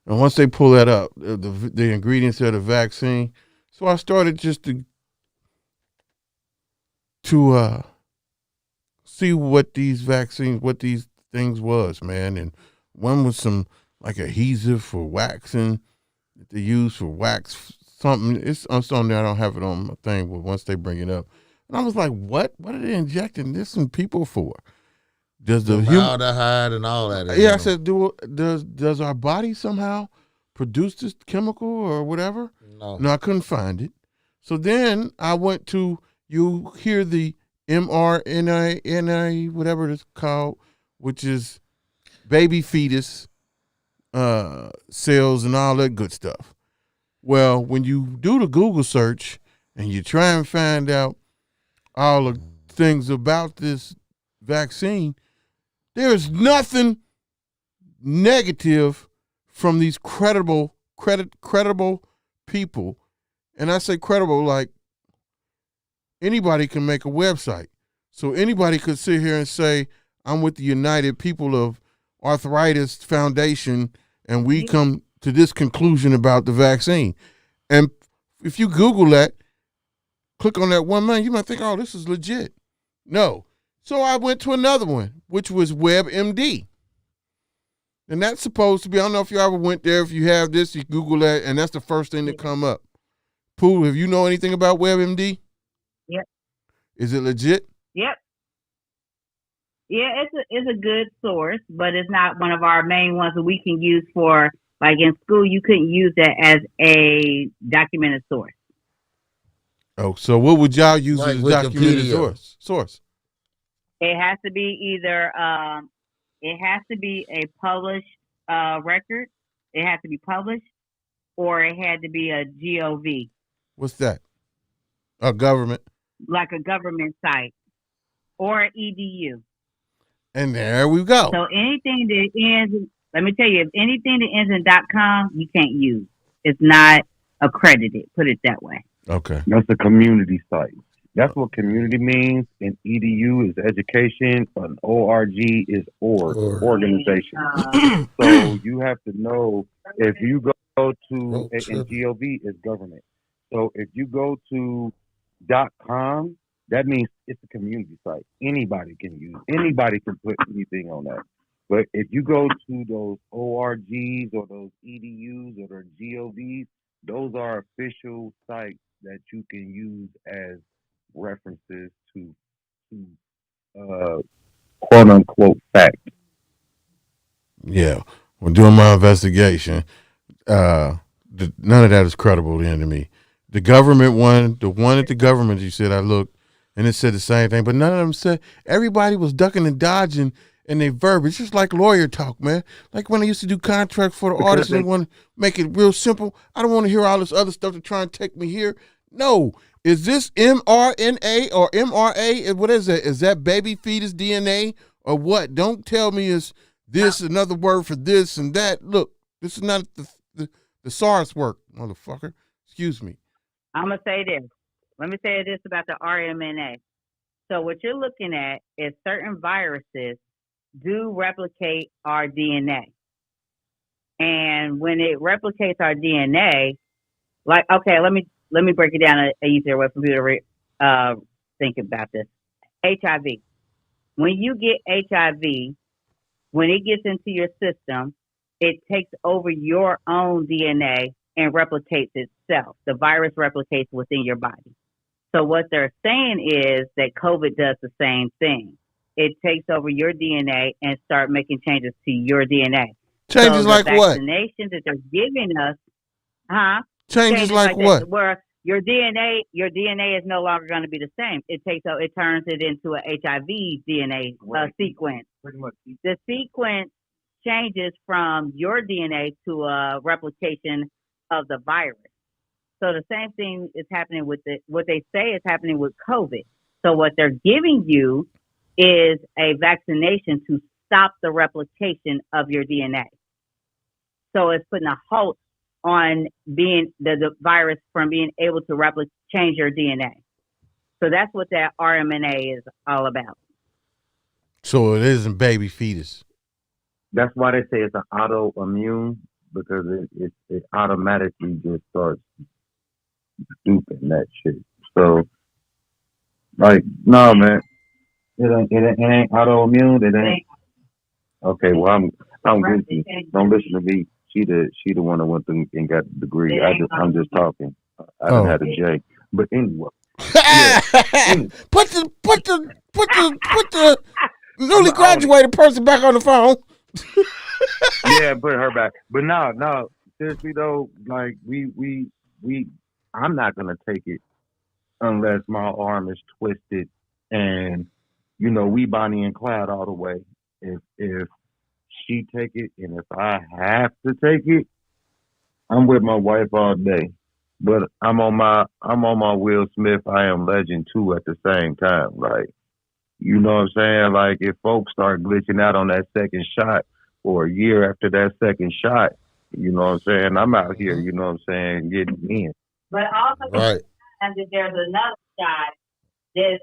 And once they pull that up, the ingredients of the vaccine. So I started just to see what these things was, man. And one was some like adhesive for waxing that they use for wax something. It's on something that I don't have it on my thing, but once they bring it up. And I was like, what? What are they injecting this in people for? Does the formaldehyde and all that? Yeah, I said, does our body somehow produce this chemical or whatever? No, I couldn't find it. So then I went to, you hear the mRNA, whatever it's called, which is baby fetus cells and all that good stuff. Well, when you do the Google search and you try and find out all the things about this vaccine, there is nothing negative from these credible people. And I say credible like anybody can make a website. So anybody could sit here and say, I'm with the United People of Arthritis Foundation, and we come to this conclusion about the vaccine. And if you Google that, click on that one man, you might think, oh, this is legit. No. So I went to another one, which was WebMD. And that's supposed to be, I don't know if you ever went there. If you have this, you Google that, and that's the first thing that come up. Pooh, have you know anything about WebMD? Yep. Is it legit? Yep. Yeah, it's a good source, but it's not one of our main ones that we can use for, like in school, you couldn't use that as a documented source. Oh, so what would y'all use as a documented source? It has to be either, it has to be a published record. It has to be published, or it had to be a GOV. What's that? A government? Like a government site, or an EDU. And there we go. So anything that ends, let me tell you, if anything that ends in .com, you can't use. It's not accredited. Put it that way. Okay. That's a community site. That's what community means. And EDU is education. An ORG is organization. So you have to know if you go to, and GOV is government. So if you go to .com, that means it's a community site. Anybody can use. Anybody can put anything on that. But if you go to those ORGs or those EDUs or their GOVs, those are official sites that you can use as references to quote unquote fact. Yeah. When doing my investigation, none of that is credible then to me. The government one, the one at the government, you said I looked, and it said the same thing, but none of them said. Everybody was ducking and dodging in their verbiage, just like lawyer talk, man. Like when I used to do contracts for the artists and want to make it real simple. I don't want to hear all this other stuff to try and take me here. No. Is this mRNA or mRA? What is that? Is that baby fetus DNA or what? Don't tell me it's this, another word for this and that. Look, this is not the SARS work, motherfucker. Excuse me. I'm going to say this. Let me say this about the RMNA. So what you're looking at is certain viruses do replicate our DNA. And when it replicates our DNA, like, okay, let me break it down an easier way for people to think about this. HIV. When you get HIV, when it gets into your system, it takes over your own DNA and replicates itself. The virus replicates within your body. So what they're saying is that COVID does the same thing. It takes over your DNA and start making changes to your DNA. Changes so like what? Vaccinations that they're giving us, Changes like what? Where your DNA is no longer going to be the same. It turns it into an HIV DNA sequence. Pretty much. The sequence changes from your DNA to a replication of the virus. So the same thing is happening with what they say is happening with COVID. So what they're giving you is a vaccination to stop the replication of your DNA. So it's putting a halt on being the virus from being able to change your DNA. So that's what that RMNA is all about. So it isn't baby fetus. That's why they say it's an autoimmune, because it automatically just starts duping that shit. So, like, no, man, it ain't autoimmune. It ain't. Okay, well, I'm goofy. Don't listen to me. She the one that went through and got the degree. I'm just talking. I done had a J. But anyway, put the newly graduated person back on the phone. Yeah, put her back. But no, seriously though, like we I'm not gonna take it unless my arm is twisted and we Bonnie and Clyde all the way. If she take it and if I have to take it, I'm with my wife all day. But I'm on my Will Smith, I Am Legend too at the same time. Like, you know what I'm saying? Like, if folks start glitching out on that second shot or a year after that second shot, you know what I'm saying? I'm out here, you know what I'm saying, getting in. But also, Right. and there's another shot. There's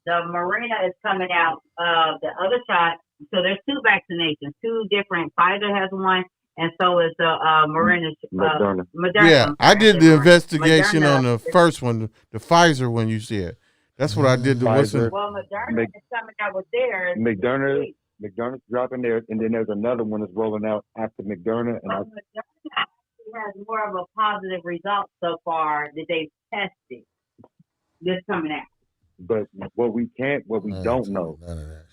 the Marina is coming out. The other shot. So there's two vaccinations, two different. Pfizer has one, and so is the Marina. Moderna. Yeah, I did the investigation on the first one, the Pfizer one you said. That's what I did. Pfizer. Well, Moderna is coming out with theirs. McDonald's dropping theirs, and then there's another one that's rolling out after McDermott. And Moderna has more of a positive result so far that they've tested. This coming out. But what we don't know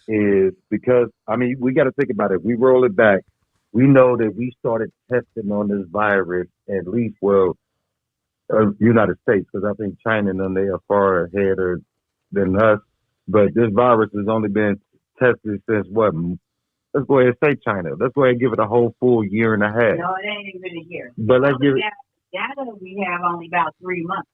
is, because, I mean, we got to think about it. We roll it back. We know that we started testing on this virus at least, United States, because I think China and them, they are far ahead than us. But this virus has only been tested since what? Let's go ahead and say China. Let's go ahead and give it a whole full year and a half. No, it ain't even a year. But let's give it. Data we have only about 3 months.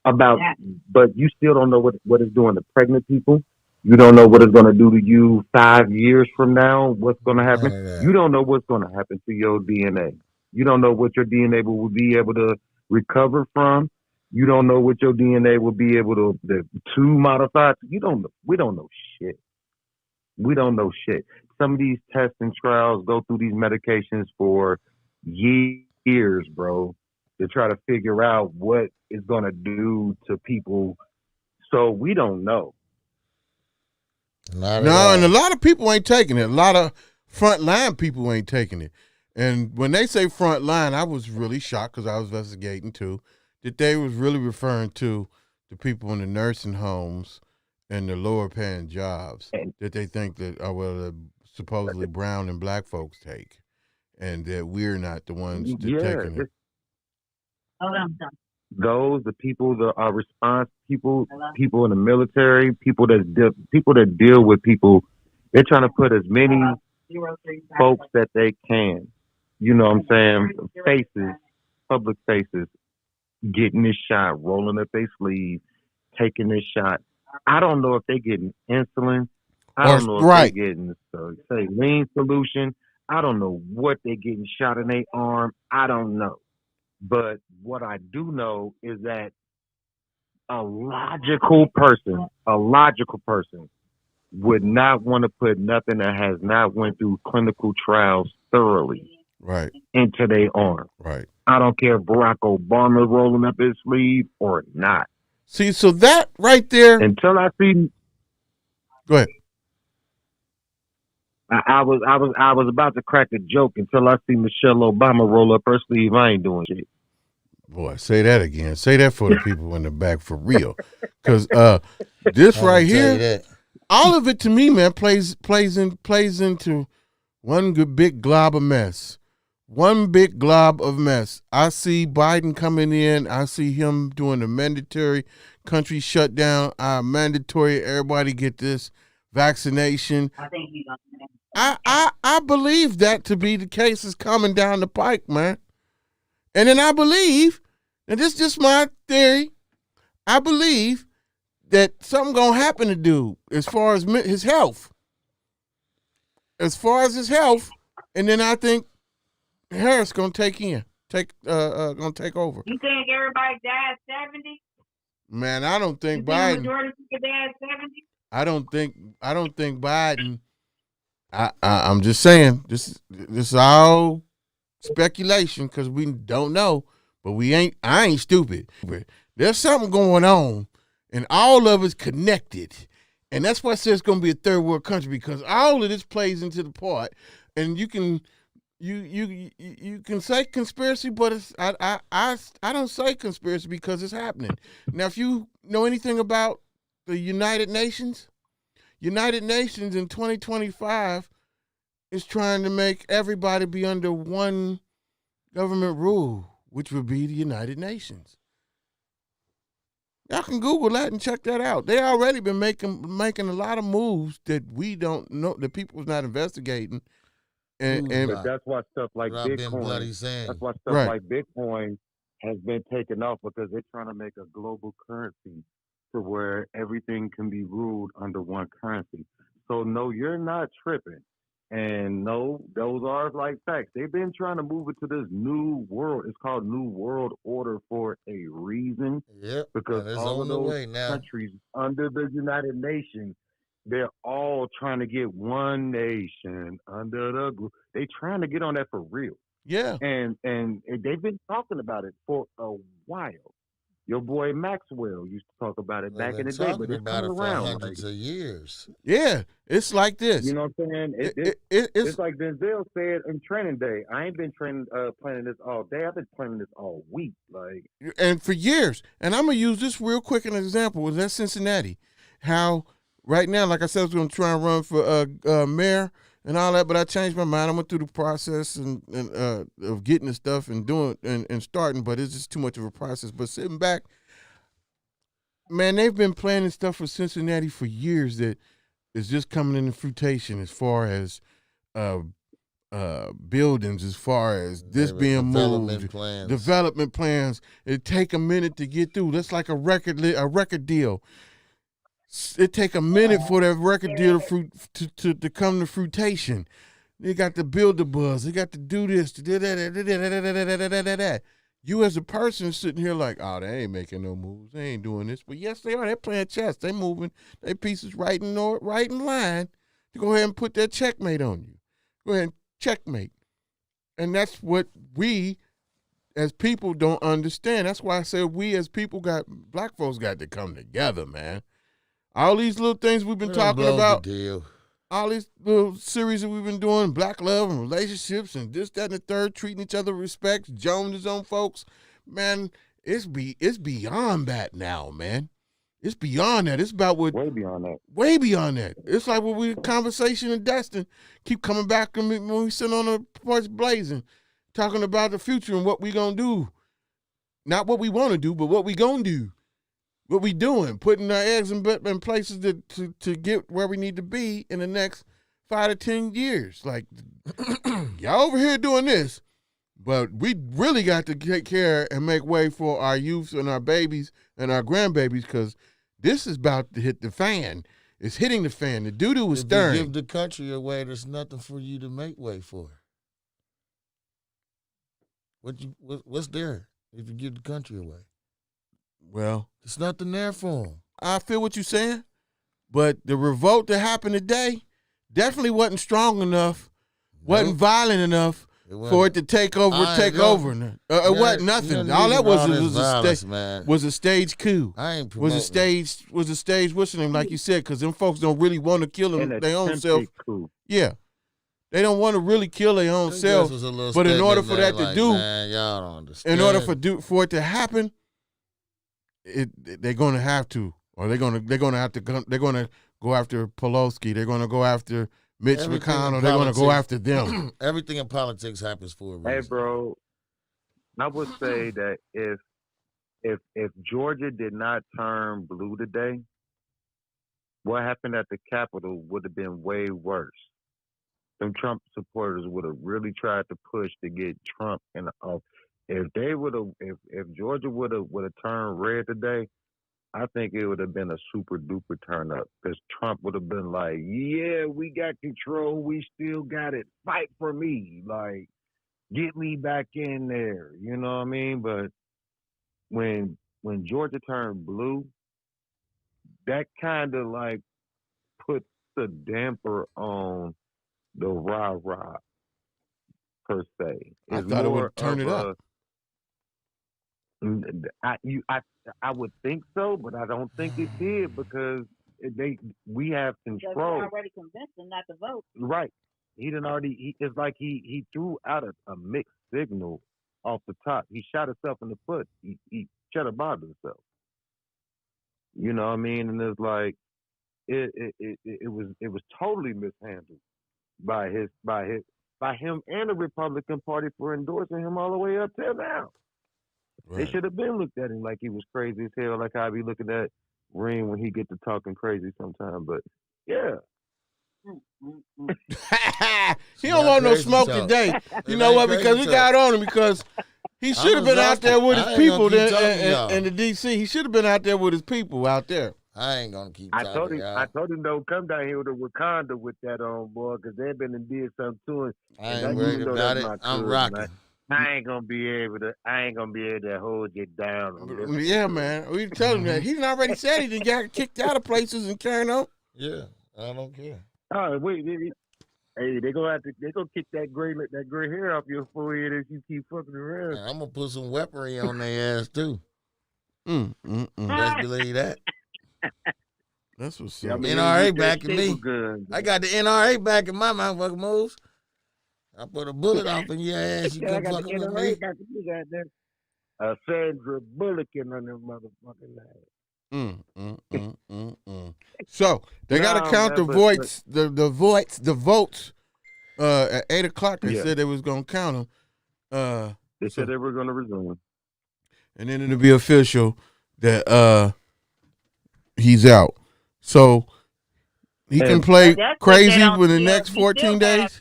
But you still don't know what it's doing to pregnant people. You don't know what it's going to do to you 5 years from now. What's going to happen? You don't know what's going to happen to your DNA. You don't know what your DNA will be able to recover from. You don't know what your DNA will be able to modify. You don't know. We don't know shit. We don't know shit. Some of these tests and trials go through these medications for years, bro, to try to figure out what it's going to do to people. So we don't know. And a lot of people ain't taking it. A lot of frontline people ain't taking it. And when they say frontline, I was really shocked, because I was investigating too, that they was really referring to the people in the nursing homes and the lower paying jobs that they think that supposedly brown and black folks take. and that we're not the ones Yeah, detecting it. Hold on. the people, our response people in the military, people that deal with people, they're trying to put as many folks that they can. You know what I'm saying? Faces, public faces, getting this shot, rolling up their sleeve, taking this shot. I don't know if they're getting insulin. I don't know if they're getting saline solution. I don't know what they're getting shot in their arm. I don't know. But what I do know is that a logical person would not want to put nothing that has not went through clinical trials thoroughly into their arm. Right. I don't care if Barack Obama rolling up his sleeve or not. See, so that right there. Until I see. Go ahead. I was about to crack a joke until I see Michelle Obama roll up her sleeve. I ain't doing shit. Boy, say that again. Say that for the people in the back for real. Because this right here, all of it to me, man, plays into one good big glob of mess. One big glob of mess. I see Biden coming in. I see him doing a mandatory country shutdown. Mandatory everybody get this vaccination. I think he's on that. I believe that to be the case is coming down the pike, man. And then I believe, and this is just my theory, I believe that something gonna happen to dude as far as his health. As far as his health, and then I think Harris gonna take over. You think everybody died 70? Man, I don't think Biden. Biden. Died 70? I don't think Biden. I'm just saying this is all speculation because we don't know, but I ain't stupid. There's something going on, and all of it's connected, and that's why I said it's going to be a third world country because all of this plays into the part, and you can say conspiracy, but I don't say conspiracy because it's happening. Now, if you know anything about the United Nations in 2025 is trying to make everybody be under one government rule, which would be the United Nations. Y'all can Google that and check that out. They already been making a lot of moves that we don't know, that people's not investigating. And but that's why stuff like Bitcoin. That's why stuff like Bitcoin has been taken off because they're trying to make a global currency to where everything can be ruled under one currency. So no, you're not tripping. And no, those are like facts. They've been trying to move it to this new world. It's called New World Order for a reason. Yep. Because all of those countries under the United Nations, they're all trying to get one nation under the group. They're trying to get on that for real. Yeah. And they've been talking about it for a while. Your boy Maxwell used to talk about it back in the day, but it's coming around hundreds of years. Yeah, it's like this. You know what I'm saying? It's like Denzel said in Training Day. I ain't been planning this all day. I've been planning this all week, like, and for years. And I'm gonna use this real quick an example. That's Cincinnati. How right now, like I said, I was gonna try and run for mayor and all that, but I changed my mind. I went through the process and of getting the stuff and doing and starting, but it's just too much of a process. But sitting back, man, they've been planning stuff for Cincinnati for years that is just coming into fruition as far as buildings, as far as this being moved, development plans. It take a minute to get through. That's like a record deal. It take a minute for that record deal to come to fruition. They got to build the buzz. They got to do this. You as a person sitting here like, oh, they ain't making no moves. They ain't doing this. But yes, they are. They're playing chess. They moving. They pieces right in line to go ahead and put that checkmate on you. Go ahead and checkmate. And that's what we as people don't understand. That's why I said we as people black folks got to come together, man. All these little things we've been talking about, all these little series that we've been doing, black love and relationships and this, that, and the third, treating each other with respect, Jones his own folks, man, it's beyond that now, man. It's beyond that. It's about what Way beyond that. way beyond that. It's like when we conversation and Destin keep coming back when we sit on the porch blazing, talking about the future and what we gonna do. Not what we want to do, but what we gonna do. What we doing? Putting our eggs in places to get where we need to be in the next 5 to 10 years. Like y'all over here doing this, but we really got to take care and make way for our youth and our babies and our grandbabies, because this is about to hit the fan. It's hitting the fan. The doo-doo is stirring. If you give the country away, there's nothing for you to make way for. What's there if you give the country away? Well, it's nothing there for them. I feel what you're saying, but the revolt that happened today definitely wasn't strong enough, wasn't violent enough for it to take over. It wasn't nothing. All that was a stage coup. Was a stage what's the name, like you said, because them folks don't really want to kill them their own self. Yeah. They don't want to really kill their own self. But in order for that to do, y'all don't understand. In order for it to happen, they're going to have to, or they're going to go after Pelosi. They're going to go after Mitch McConnell. They're going to go after them. Everything in politics happens for a reason. Hey, bro, I would say that if Georgia did not turn blue today, what happened at the Capitol would have been way worse. Them Trump supporters would have really tried to push to get Trump in the office. If Georgia would have turned red today, I think it would have been a super duper turn up, because Trump would have been like, "Yeah, we got control. We still got it. Fight for me. Like, get me back in there." You know what I mean? But when Georgia turned blue, that kind of like puts a damper on the rah-rah per se. I thought it would turn it up. I would think so, but I don't think it did, because we have control. They're already convinced them not to vote. Right. It's like he threw out a mixed signal off the top. He shot himself in the foot. He shut about himself. You know what I mean? And it's like it was totally mishandled by him and the Republican Party for endorsing him all the way up till now. Right. They should have been looked at him like he was crazy as hell, like I be looking at Ring when he get to talking crazy sometimes. But yeah. He don't want no smoke today. You know what? Because we got on him, because he should have been out there with his people in the DC. He should have been out there with his people out there. I ain't gonna keep talking. I told him don't come down here to Wakanda with that on, boy, because they've been and did something to him. I ain't worried about it. I'm rocking. I ain't gonna be able to hold you down. Yeah, man. We tell him that. He's already said he done got kicked out of places and carrying on. Yeah, I don't care. Oh, wait. Hey, they gonna kick that gray hair off your forehead if you keep fucking around. I'm gonna put some weaponry on their ass too. Best believe that. That's what's up. NRA backing me. I got the NRA backing my motherfucking moves. I put a bullet off in your ass. You come fucking with me. Sandra Bullock in on them motherfucking ass. So they got to count the votes. The votes. At 8:00, they said they was gonna count them. They said they were gonna resume, and then it'll be official that he's out. So he can play crazy for the next 14 days.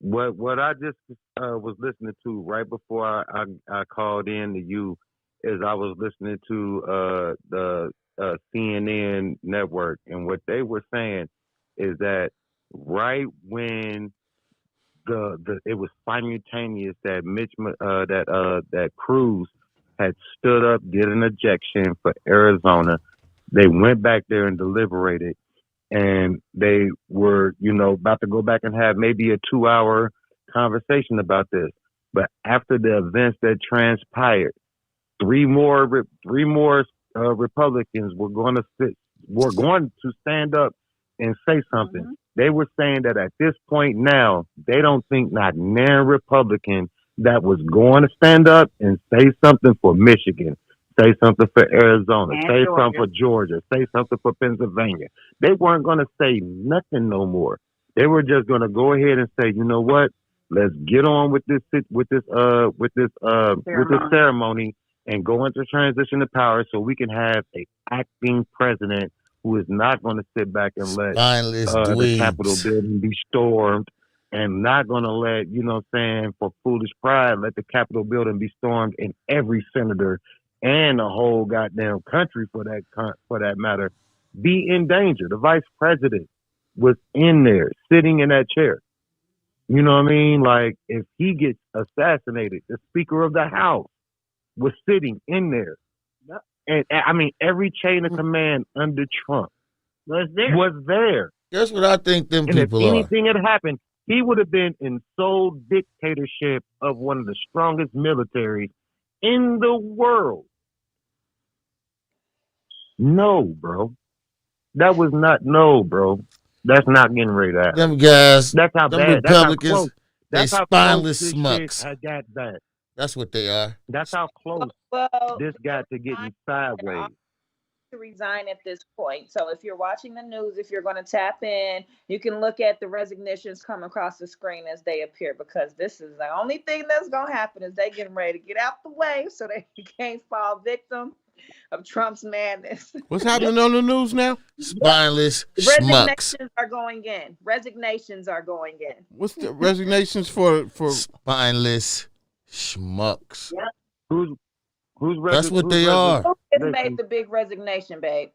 What I just was listening to right before I called in to you is I was listening to the CNN network, and what they were saying is that right when it was simultaneous that that Cruz had stood up, did an ejection for Arizona. They went back there and deliberated, and they were, about to go back and have maybe a 2-hour conversation about this. But after the events that transpired, three more Republicans were going to stand up and say something. Mm-hmm. They were saying that at this point now, they don't think not one Republican that was going to stand up and say something for Michigan, Say something for Arizona. And Say Georgia. something for Georgia. Say something for Pennsylvania. They weren't going to say nothing no more. They were just going to go ahead and say, you know what? Let's get on with this ceremony and go into transition of power so we can have a acting president who is not going to sit back and let Spineless the Capitol dweebs. building be stormed and not going to let, you know what I'm saying, for foolish pride, let the Capitol building be stormed and every senator and the whole goddamn country for that matter be in danger. The vice president was in there sitting in that chair. You know what I mean? Like, if he gets assassinated, the Speaker of the House was sitting in there. And I mean, every chain of command under Trump was there. That's what I think them And people if are. anything had happened, he would have been in sole dictatorship of one of the strongest militaries in the world. No, bro. That was not, no, bro. That's not getting ready to happen. Them guys, That's how them bad. That's how Republicans, close. they That's how spineless close this smucks. shit got bad. That's what they are. That's how close Well, this got to getting sideways. to resign at this point. So if you're watching the news, if you're going to tap in, you can look at the resignations come across the screen as they appear, because this is the only thing that's going to happen is they getting ready to get out the way so they can't fall victim of Trump's madness. What's happening on the news now? Spineless schmucks. Resignations are going in. Resignations are going in. What's the resignations for? Spineless schmucks. Who's That's what they are. Who has made the big resignation, babe?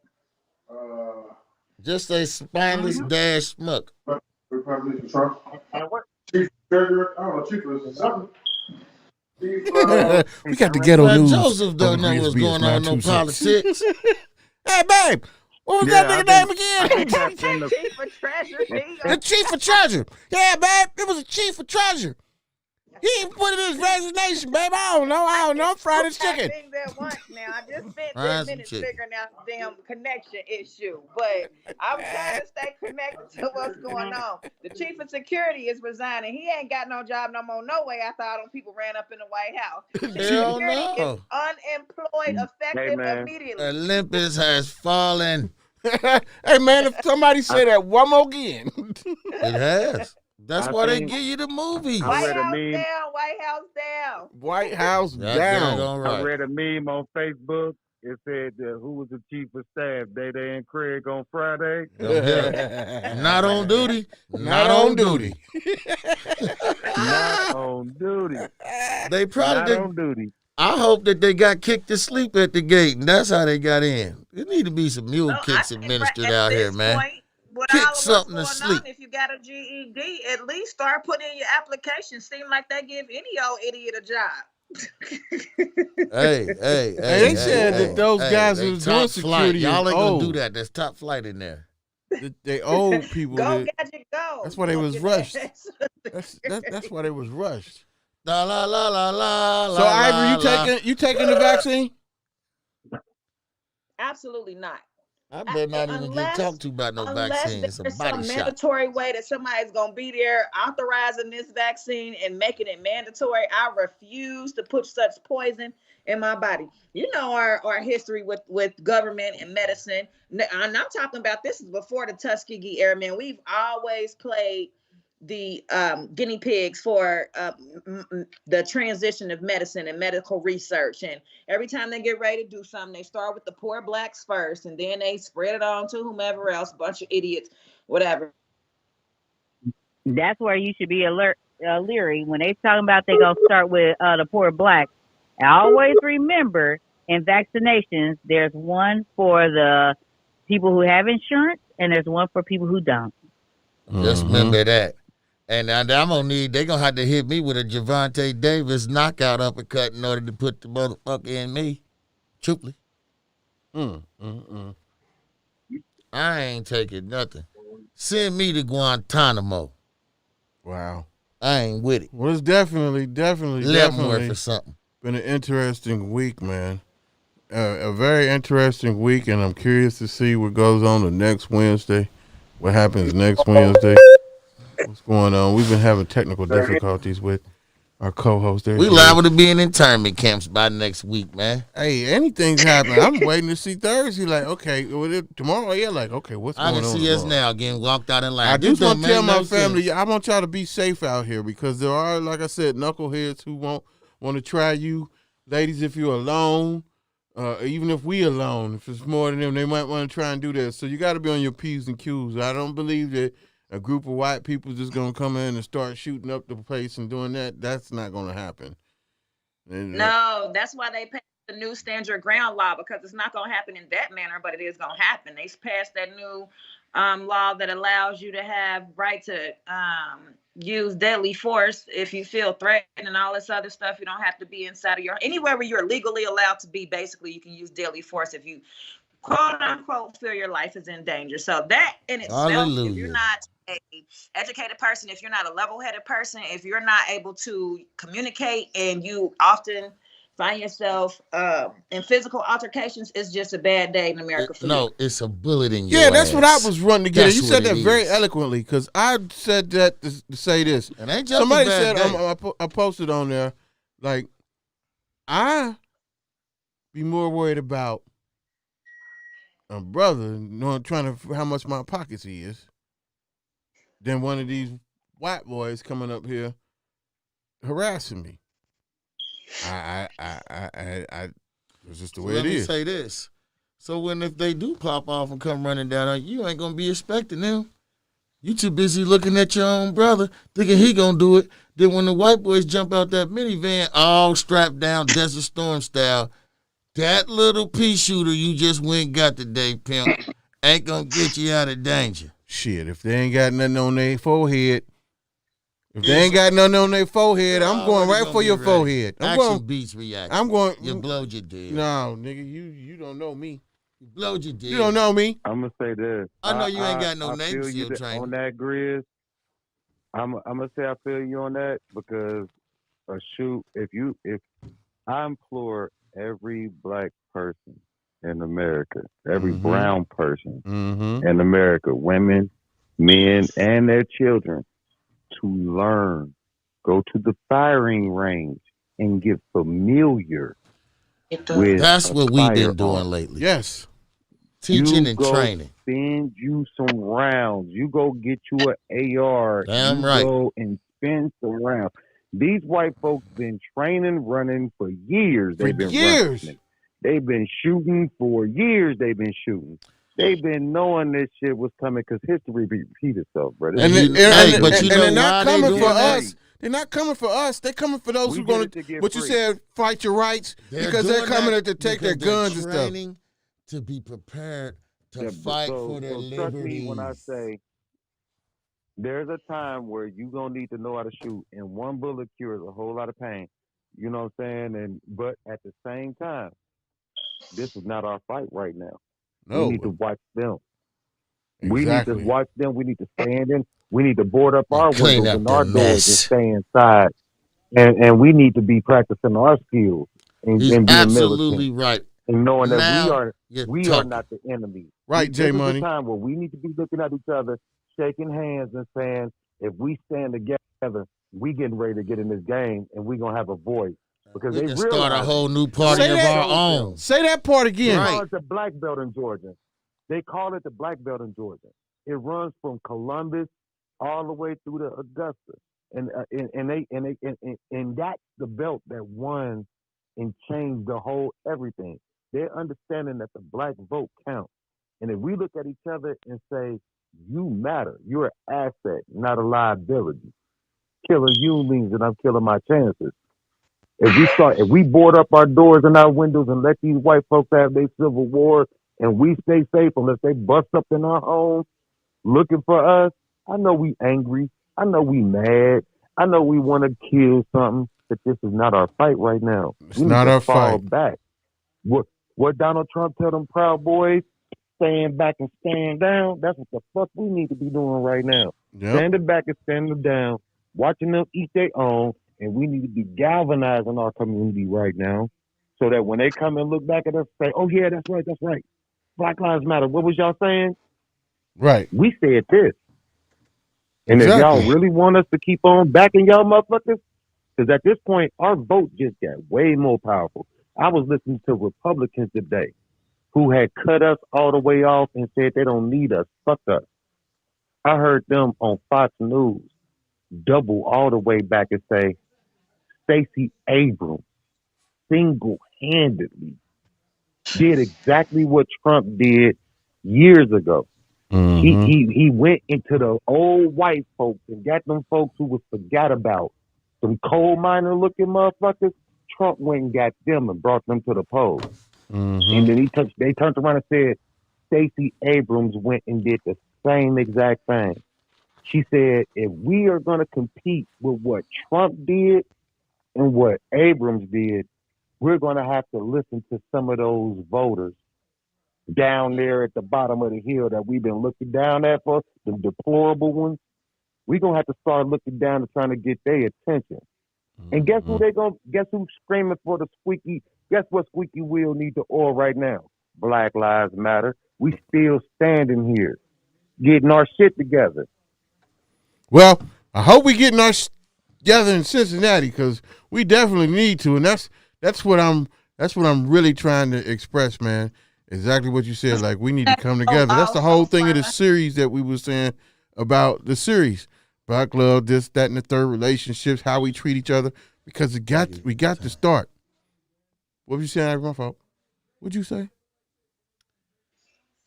Just a spineless dash schmuck. Republican Trump. Chief Treasurer, I don't know, Chief of something. We got the ghetto Well, news. Joseph don't know what's going on in no politics. Hey, babe, what was that nigga name again? Chief of Treasury. The chief of treasure. Yeah, babe, it was a chief of treasure. He put in his resignation, babe. I don't know. Fried his chicken. Things at once now. I just spent Fried 10 some minutes chicken. figuring out the damn connection issue, but I'm trying to stay connected to what's going on. The chief of security is resigning. He ain't got no job no more. No way. I thought them people ran up in the White House. The chief of Hell security no. is unemployed, effective immediately. Olympus has fallen. Hey, man, if somebody say that one more again. It has. That's why they give you the movies. White read a House meme. down. White House down. White House That's down. all right. I read a meme on Facebook. It said who was the chief of staff, Day and Craig on Friday. Not on duty. Not on duty. Not on duty. They probably Not on duty. I hope that they got kicked to sleep at the gate, and that's how they got in. There need to be some mule No, kicks I think administered at out this here, man. point, with Kick all of what's something to going sleep. on, if you got a GED, at least start putting in your application. Seem like they give any old idiot a job. Hey, they said that those guys they who was top doing flight. security Y'all is ain't gonna old. do that. There's top flight in there. They old people. Go that- gadget, go. That's why they was Get rushed. that That's why they was rushed. La la la la la. So Ivory, you taking the vaccine? Absolutely not. I better not even get talked to about no vaccine. It's a There's body some shot. mandatory way that somebody's going to be there authorizing this vaccine and making it mandatory. I refuse to put such poison in my body. You know our history with government and medicine. And I'm talking about, this is before the Tuskegee Airmen. We've always played the guinea pigs for the transition of medicine and medical research. And every time they get ready to do something, they start with the poor blacks first, and then they spread it on to whomever else, bunch of idiots, whatever. That's where you should be leery when they talking about they gonna start with the poor blacks. I always remember in vaccinations, there's one for the people who have insurance, and there's one for people who don't. Just remember that. And I'm they're gonna have to hit me with a Javante Davis knockout uppercut in order to put the motherfucker in me. Truthfully. I ain't taking nothing. Send me to Guantanamo. Wow. I ain't with it. Well, it's definitely Leavenworth or something. been an interesting week, man. A very interesting week, and I'm curious to see what goes on the next Wednesday. What happens next Wednesday? What's going on? We've been having technical difficulties with our co-host. We liable to be in internment camps by next week, man. Hey, anything's happening. I'm waiting to see Thursday. Like, okay, tomorrow, yeah, like, okay, what's going on? I can see us now getting walked out in line. I just want to tell my family, I want y'all to be safe out here because there are, like I said, knuckleheads who want to try you. Ladies, if you're alone, even if we alone, if it's more than them, they might want to try and do that. So you got to be on your P's and Q's. I don't believe that a group of white people just going to come in and start shooting up the place and doing that. That's not going to happen. And, no, that's why they passed the new stand your ground law, because it's not going to happen in that manner, but it is going to happen. They passed that new law that allows you to have right to use deadly force if you feel threatened and all this other stuff. You don't have to be inside of anywhere where you're legally allowed to be. Basically, you can use deadly force if you quote unquote feel your life is in danger. So that in itself, if you're not a educated person, if you're not a level-headed person, if you're not able to communicate and you often find yourself in physical altercations, it's just a bad day in America for you. No, it's a bullet in your ass. Yeah, that's what I was running to get. You said that very eloquently, because I said that to say this. And ain't just somebody said I posted on there, like, I be more worried about a brother trying to how much my pockets he is than one of these white boys coming up here harassing me. It's just the way it is. Let me say this. So if they do pop off and come running down, you ain't gonna be expecting them. You too busy looking at your own brother, thinking he gonna do it. Then when the white boys jump out that minivan, all strapped down, Desert Storm style, that little pea shooter you just went and got today, pimp, ain't gonna get you out of danger. Shit, if they ain't got nothing on their forehead, I'm going right for your forehead. Action beats reaction. I'm going. You blowed your deal. No, nigga, you don't know me. You blowed your deal. You don't know me. I'm gonna say this. I know you ain't got no name seal training. On that, Grizz. I'm gonna say I feel you on that because if I implore every black person in America, every brown person in America, women, men, and their children, to learn, go to the firing range and get familiar with. That's what we've been doing lately. Yes. Teaching and training. Spend you some rounds. You go get you an AR. Damn right. Go and spend some rounds. These white folks been training, running for years. They've been running. They've been shooting for years. They've been knowing this shit was coming because history repeats itself, brother. And they're not coming for us. They're not coming for us. They're coming for those who going to, what you said, fight your rights, because they're coming to take their guns and stuff. To be prepared to fight for their liberties. Trust me when I say there's a time where you're going to need to know how to shoot, and one bullet cures a whole lot of pain. You know what I'm saying? But at the same time, this is not our fight right now. No. We need to watch them. Exactly. We need to watch them. We need to stand in. We need to board up our windows and our doors and stay inside. And we need to be practicing our skills and being absolutely militant. Right. And knowing that now we are not the enemy. Right, J Money. This is a time where we need to be looking at each other, shaking hands and saying, if we stand together, we getting ready to get in this game and we're going to have a voice. Because we can start a whole new party of our own. Say that part again. They call it the Black Belt in Georgia. They call it the Black Belt in Georgia. It runs from Columbus all the way through to Augusta, and that's the belt that won and changed the whole everything. They're understanding that the black vote counts, and if we look at each other and say, "You matter. You're an asset, not a liability." Killing you means that I'm killing my chances. If we board up our doors and our windows and let these white folks have their civil war, and we stay safe unless they bust up in our homes looking for us, I know we angry. I know we mad. I know we want to kill something, but this is not our fight right now. It's not our fight. Back. What Donald Trump tell them Proud Boys? Stand back and stand down. That's what the fuck we need to be doing right now. Yep. Standing back and standing down, watching them eat their own, and we need to be galvanizing our community right now so that when they come and look back at us and say, "Oh yeah, that's right. Black Lives Matter." What was y'all saying? Right. We said this. And if y'all really want us to keep on backing y'all motherfuckers Because at this point, our vote just got way more powerful. I was listening to Republicans today who had cut us all the way off and said they don't need us. Fuck us. I heard them on Fox News double all the way back and say Stacey Abrams single-handedly did exactly what Trump did years ago. He went into the old white folks and got them folks who was forgot about, some coal miner looking motherfuckers. Trump went and got them and brought them to the polls. And then they turned around and said Stacey Abrams went and did the same exact thing. She said, if we are going to compete with what Trump did and what Abrams did, we're going to have to listen to some of those voters down there at the bottom of the hill that we've been looking down at for, the deplorable ones. We're going to have to start looking down and trying to get their attention. And guess who's screaming for the squeaky, guess what squeaky wheel need to oil right now? Black Lives Matter. We still standing here, getting our shit together. Well, I hope we getting our together in Cincinnati, because we definitely need to, and that's what I'm really trying to express, man. Exactly what you said. Like, we need to come together. That's the whole thing of the series that we were saying about the series. Black love, this, that, and the third, relationships, how we treat each other, because we got to start. What were you saying? My fault. What'd you say?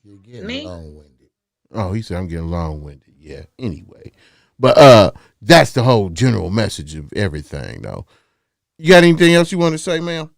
You're getting long-winded. Oh, he said I'm getting long-winded. Yeah. Anyway, but that's the whole general message of everything, though. You got anything else you want to say, ma'am?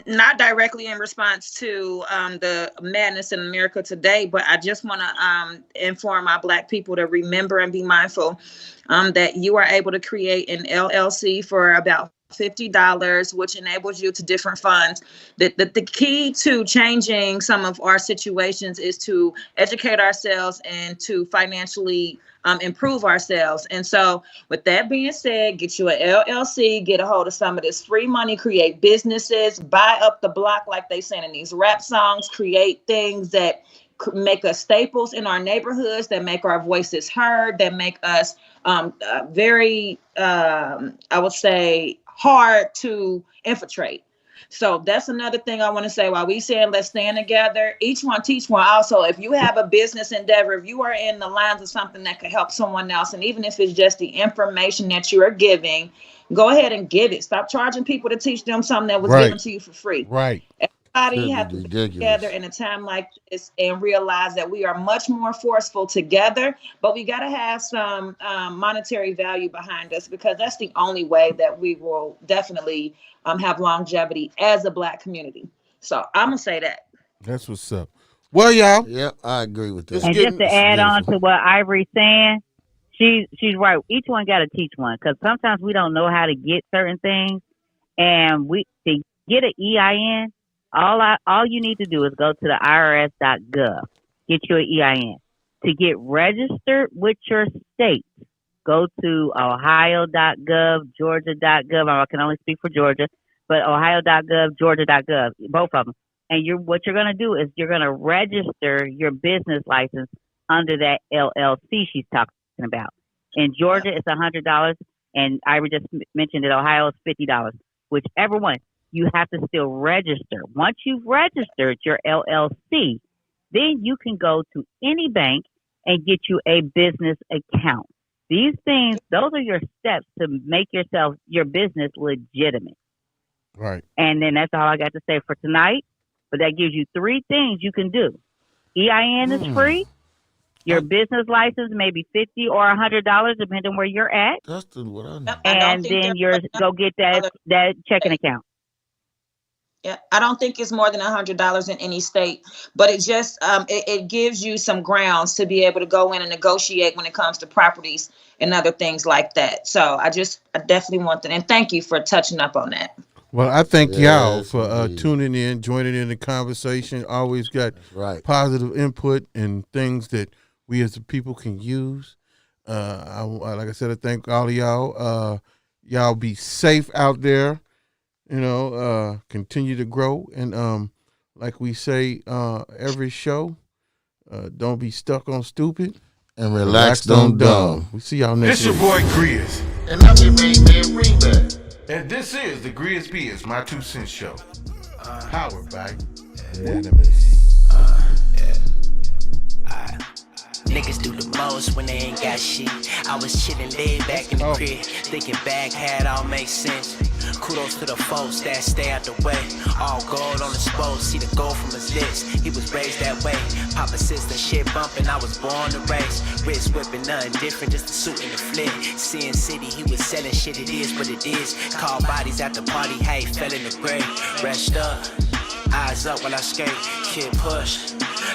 Not directly in response to the madness in America today, but I just want to inform our Black people to remember and be mindful that you are able to create an LLC for about $50, which enables you to different funds. The key to changing some of our situations is to educate ourselves and to financially improve ourselves. And so with that being said, get you an LLC, get a hold of some of this free money, create businesses, buy up the block like they say in these rap songs, create things that make us staples in our neighborhoods, that make our voices heard, that make us very, I would say, hard to infiltrate. So that's another thing I want to say. While we saying let's stand together, each one teach one. Also, if you have a business endeavor, if you are in the lines of something that could help someone else, and even if it's just the information that you are giving, go ahead and give it. Stop charging people to teach them something that was given to you for free. Right. Everybody have to get together in a time like this and realize that we are much more forceful together, but we got to have some monetary value behind us, because that's the only way that we will definitely have longevity as a Black community. So I'm going to say that. That's what's up. Well, y'all. Yep, I agree with that. And just to add on to what Ivory's saying, she's right. Each one got to teach one, because sometimes we don't know how to get certain things, and to get an EIN, all you need to do is go to the IRS.gov, get you an EIN. To get registered with your state, go to Ohio.gov, Georgia.gov. I can only speak for Georgia, but Ohio.gov, Georgia.gov, both of them. And what you're going to do is you're going to register your business license under that LLC she's talking about. In Georgia, it's $100, and I just mentioned that Ohio is $50. Whichever one, you have to still register. Once you've registered your LLC, then you can go to any bank and get you a business account. These things, those are your steps to make your business legitimate. Right. And then that's all I got to say for tonight. But that gives you 3 things you can do. EIN is free. Your business license may be $50 or $100, depending on where you're at. That's what I know. And then go get that checking account. Yeah, I don't think it's more than $100 in any state, but it just it gives you some grounds to be able to go in and negotiate when it comes to properties and other things like that. So I definitely want that, and thank you for touching up on that. Well, I thank y'all for tuning in, joining in the conversation. Always got positive input and things that we as a people can use. Like I said, I thank all of y'all. Y'all be safe out there. Continue to grow. And like we say every show, don't be stuck on stupid. And relax, don't dumb. We see y'all next week. It's your boy Grizz. And I'm your main man, Reebok. And this is the GRIZZBIZMY2SENSE Show. Powered by Niggas do the most when they ain't got shit. I was chillin' laid back in the crib, thinking back had all make sense. Kudos to the folks that stay out the way. All gold on the spokes, see the gold from his lips. He was raised that way. Papa sister shit bumpin', I was born to race. Wrist whipping, nothing different, just a suit and a flip. Sin City, he was selling shit, it is what it is. Call bodies at the party, hey, fell in the grave. Rest up, eyes up while I skate. Kid push,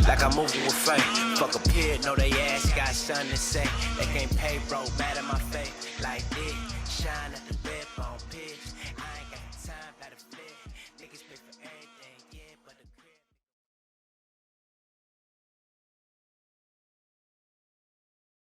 like I'm moving with fate. Fuck a peer, know they ass got something to say. They can't pay, bro, mad at my face. Like this, shine at the